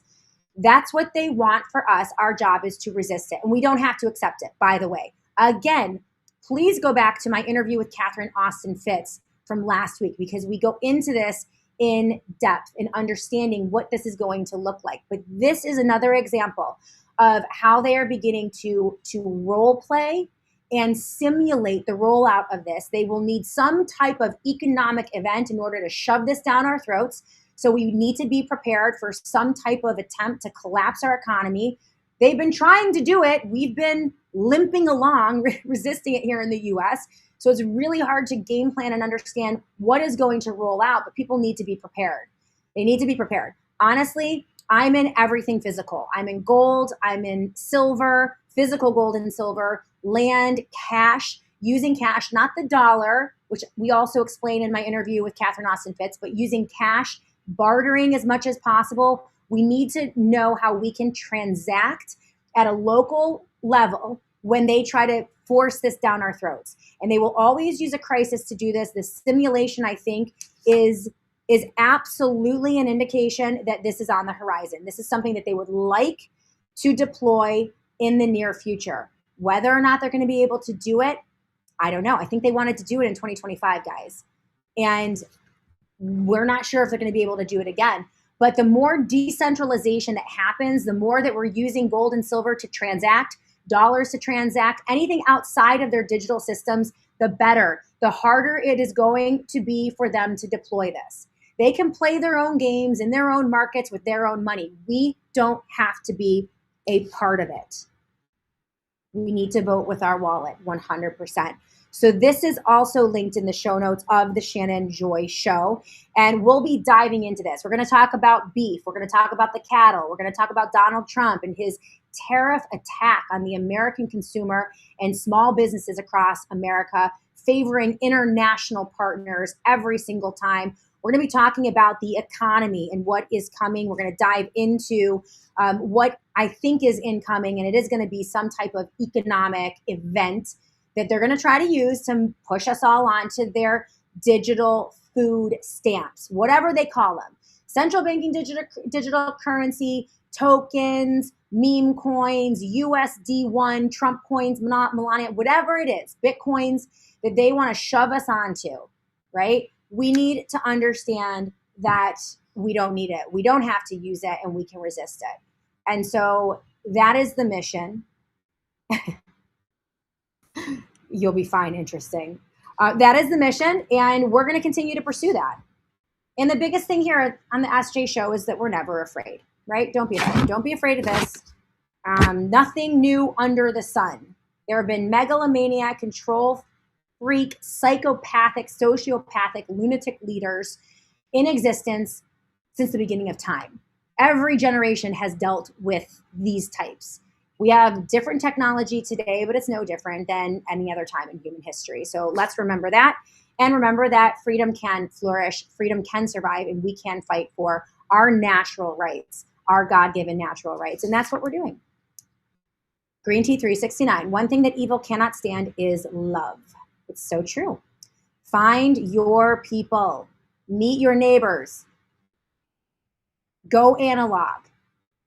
That's what they want for us. Our job is to resist it. And we don't have to accept it, by the way. Again, please go back to my interview with Catherine Austin Fitts from last week, because we go into this in depth in understanding what this is going to look like. But this is another example of how they are beginning to role play and simulate the rollout of this. They will need some type of economic event in order to shove this down our throats. So we need to be prepared for some type of attempt to collapse our economy. They've been trying to do it. We've been limping along, resisting it here in the US. So it's really hard to game plan and understand what is going to roll out, but people need to be prepared. They need to be prepared. Honestly, I'm in everything physical. I'm in gold, I'm in silver, physical gold and silver, land, cash, using cash, not the dollar, which we also explain in my interview with Catherine Austin Fitts, but using cash, bartering as much as possible. We need to know how we can transact at a local level when they try to force this down our throats. And they will always use a crisis to do this. The simulation, I think, is absolutely an indication that this is on the horizon. This is something that they would like to deploy in the near future. Whether or not they're going to be able to do it, I don't know. I think they wanted to do it in 2025, guys. And we're not sure if they're going to be able to do it again. But the more decentralization that happens, the more that we're using gold and silver to transact, dollars to transact, anything outside of their digital systems, the better. The harder it is going to be for them to deploy this. They can play their own games in their own markets with their own money. We don't have to be a part of it. We need to vote with our wallet, 100%. So this is also linked in the show notes of the Shannon Joy Show. And we'll be diving into this. We're going to talk about beef. We're going to talk about the cattle. We're going to talk about Donald Trump and his tariff attack on the American consumer and small businesses across America, favoring international partners every single time. We're going to be talking about the economy and what is coming. We're going to dive into what I think is incoming, and it is going to be some type of economic event that they're going to try to use to push us all onto their digital food stamps, whatever they call them. Central banking digital currency, tokens, meme coins, USD1, Trump coins, Melania, whatever it is, Bitcoins that they want to shove us onto, right? We need to understand that we don't need it. We don't have to use it, and we can resist it. And so that is the mission. You'll be fine. Interesting. That is the mission, and we're going to continue to pursue that. And the biggest thing here on the SJ Show is that we're never afraid, right? Don't be afraid. Don't be afraid of this. Nothing new under the sun. There have been megalomaniac, control freak, psychopathic, sociopathic, lunatic leaders in existence since the beginning of time. Every generation has dealt with these types. We have different technology today, but it's no different than any other time in human history. So let's remember that. And remember that freedom can flourish, freedom can survive, and we can fight for our natural rights, our God-given natural rights. And that's what we're doing. Green Tea 369. One thing that evil cannot stand is love. It's so true. Find your people. Meet your neighbors. Go analog,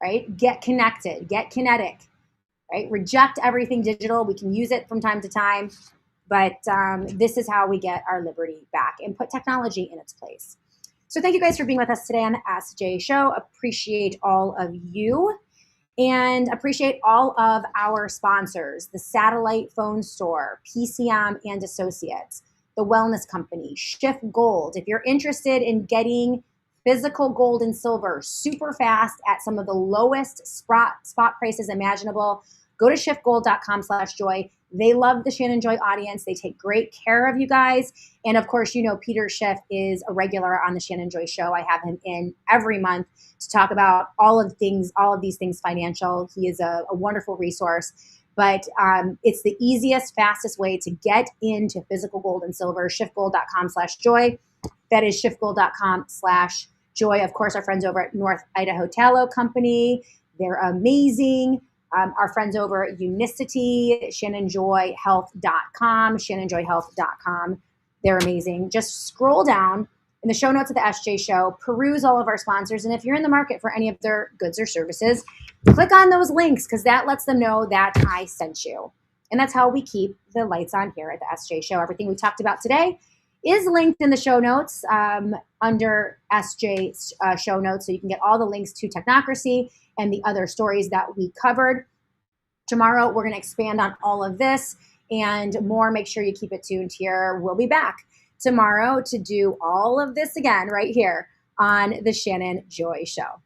right? Get connected. Get kinetic. Right? Reject everything digital. We can use it from time to time, but this is how we get our liberty back and put technology in its place. So thank you guys for being with us today on the SJ Show. Appreciate all of you and appreciate all of our sponsors, the Satellite Phone Store, PCM and Associates, the Wellness Company, Shift Gold. If you're interested in getting physical gold and silver super fast at some of the lowest spot prices imaginable, go to shiftgold.com/joy. They love the Shannon Joy audience. They take great care of you guys. And of course, you know, Peter Schiff is a regular on the Shannon Joy Show. I have him in every month to talk about all of these things financial. He is a wonderful resource. But it's the easiest, fastest way to get into physical gold and silver, shiftgold.com/joy. That is shiftgold.com/joy. Joy, of course, our friends over at North Idaho Tallow Company. They're amazing. Our friends over at Unicity, shannonjoyhealth.com, shannonjoyhealth.com. They're amazing. Just scroll down in the show notes of the SJ Show, peruse all of our sponsors, and if you're in the market for any of their goods or services, click on those links because that lets them know that I sent you. And that's how we keep the lights on here at the SJ Show. Everything we talked about today is linked in the show notes under SJ show notes, so you can get all the links to Technocracy and the other stories that we covered. Tomorrow, we're going to expand on all of this and more. Make sure you keep it tuned here. We'll be back tomorrow to do all of this again right here on the Shannon Joy Show.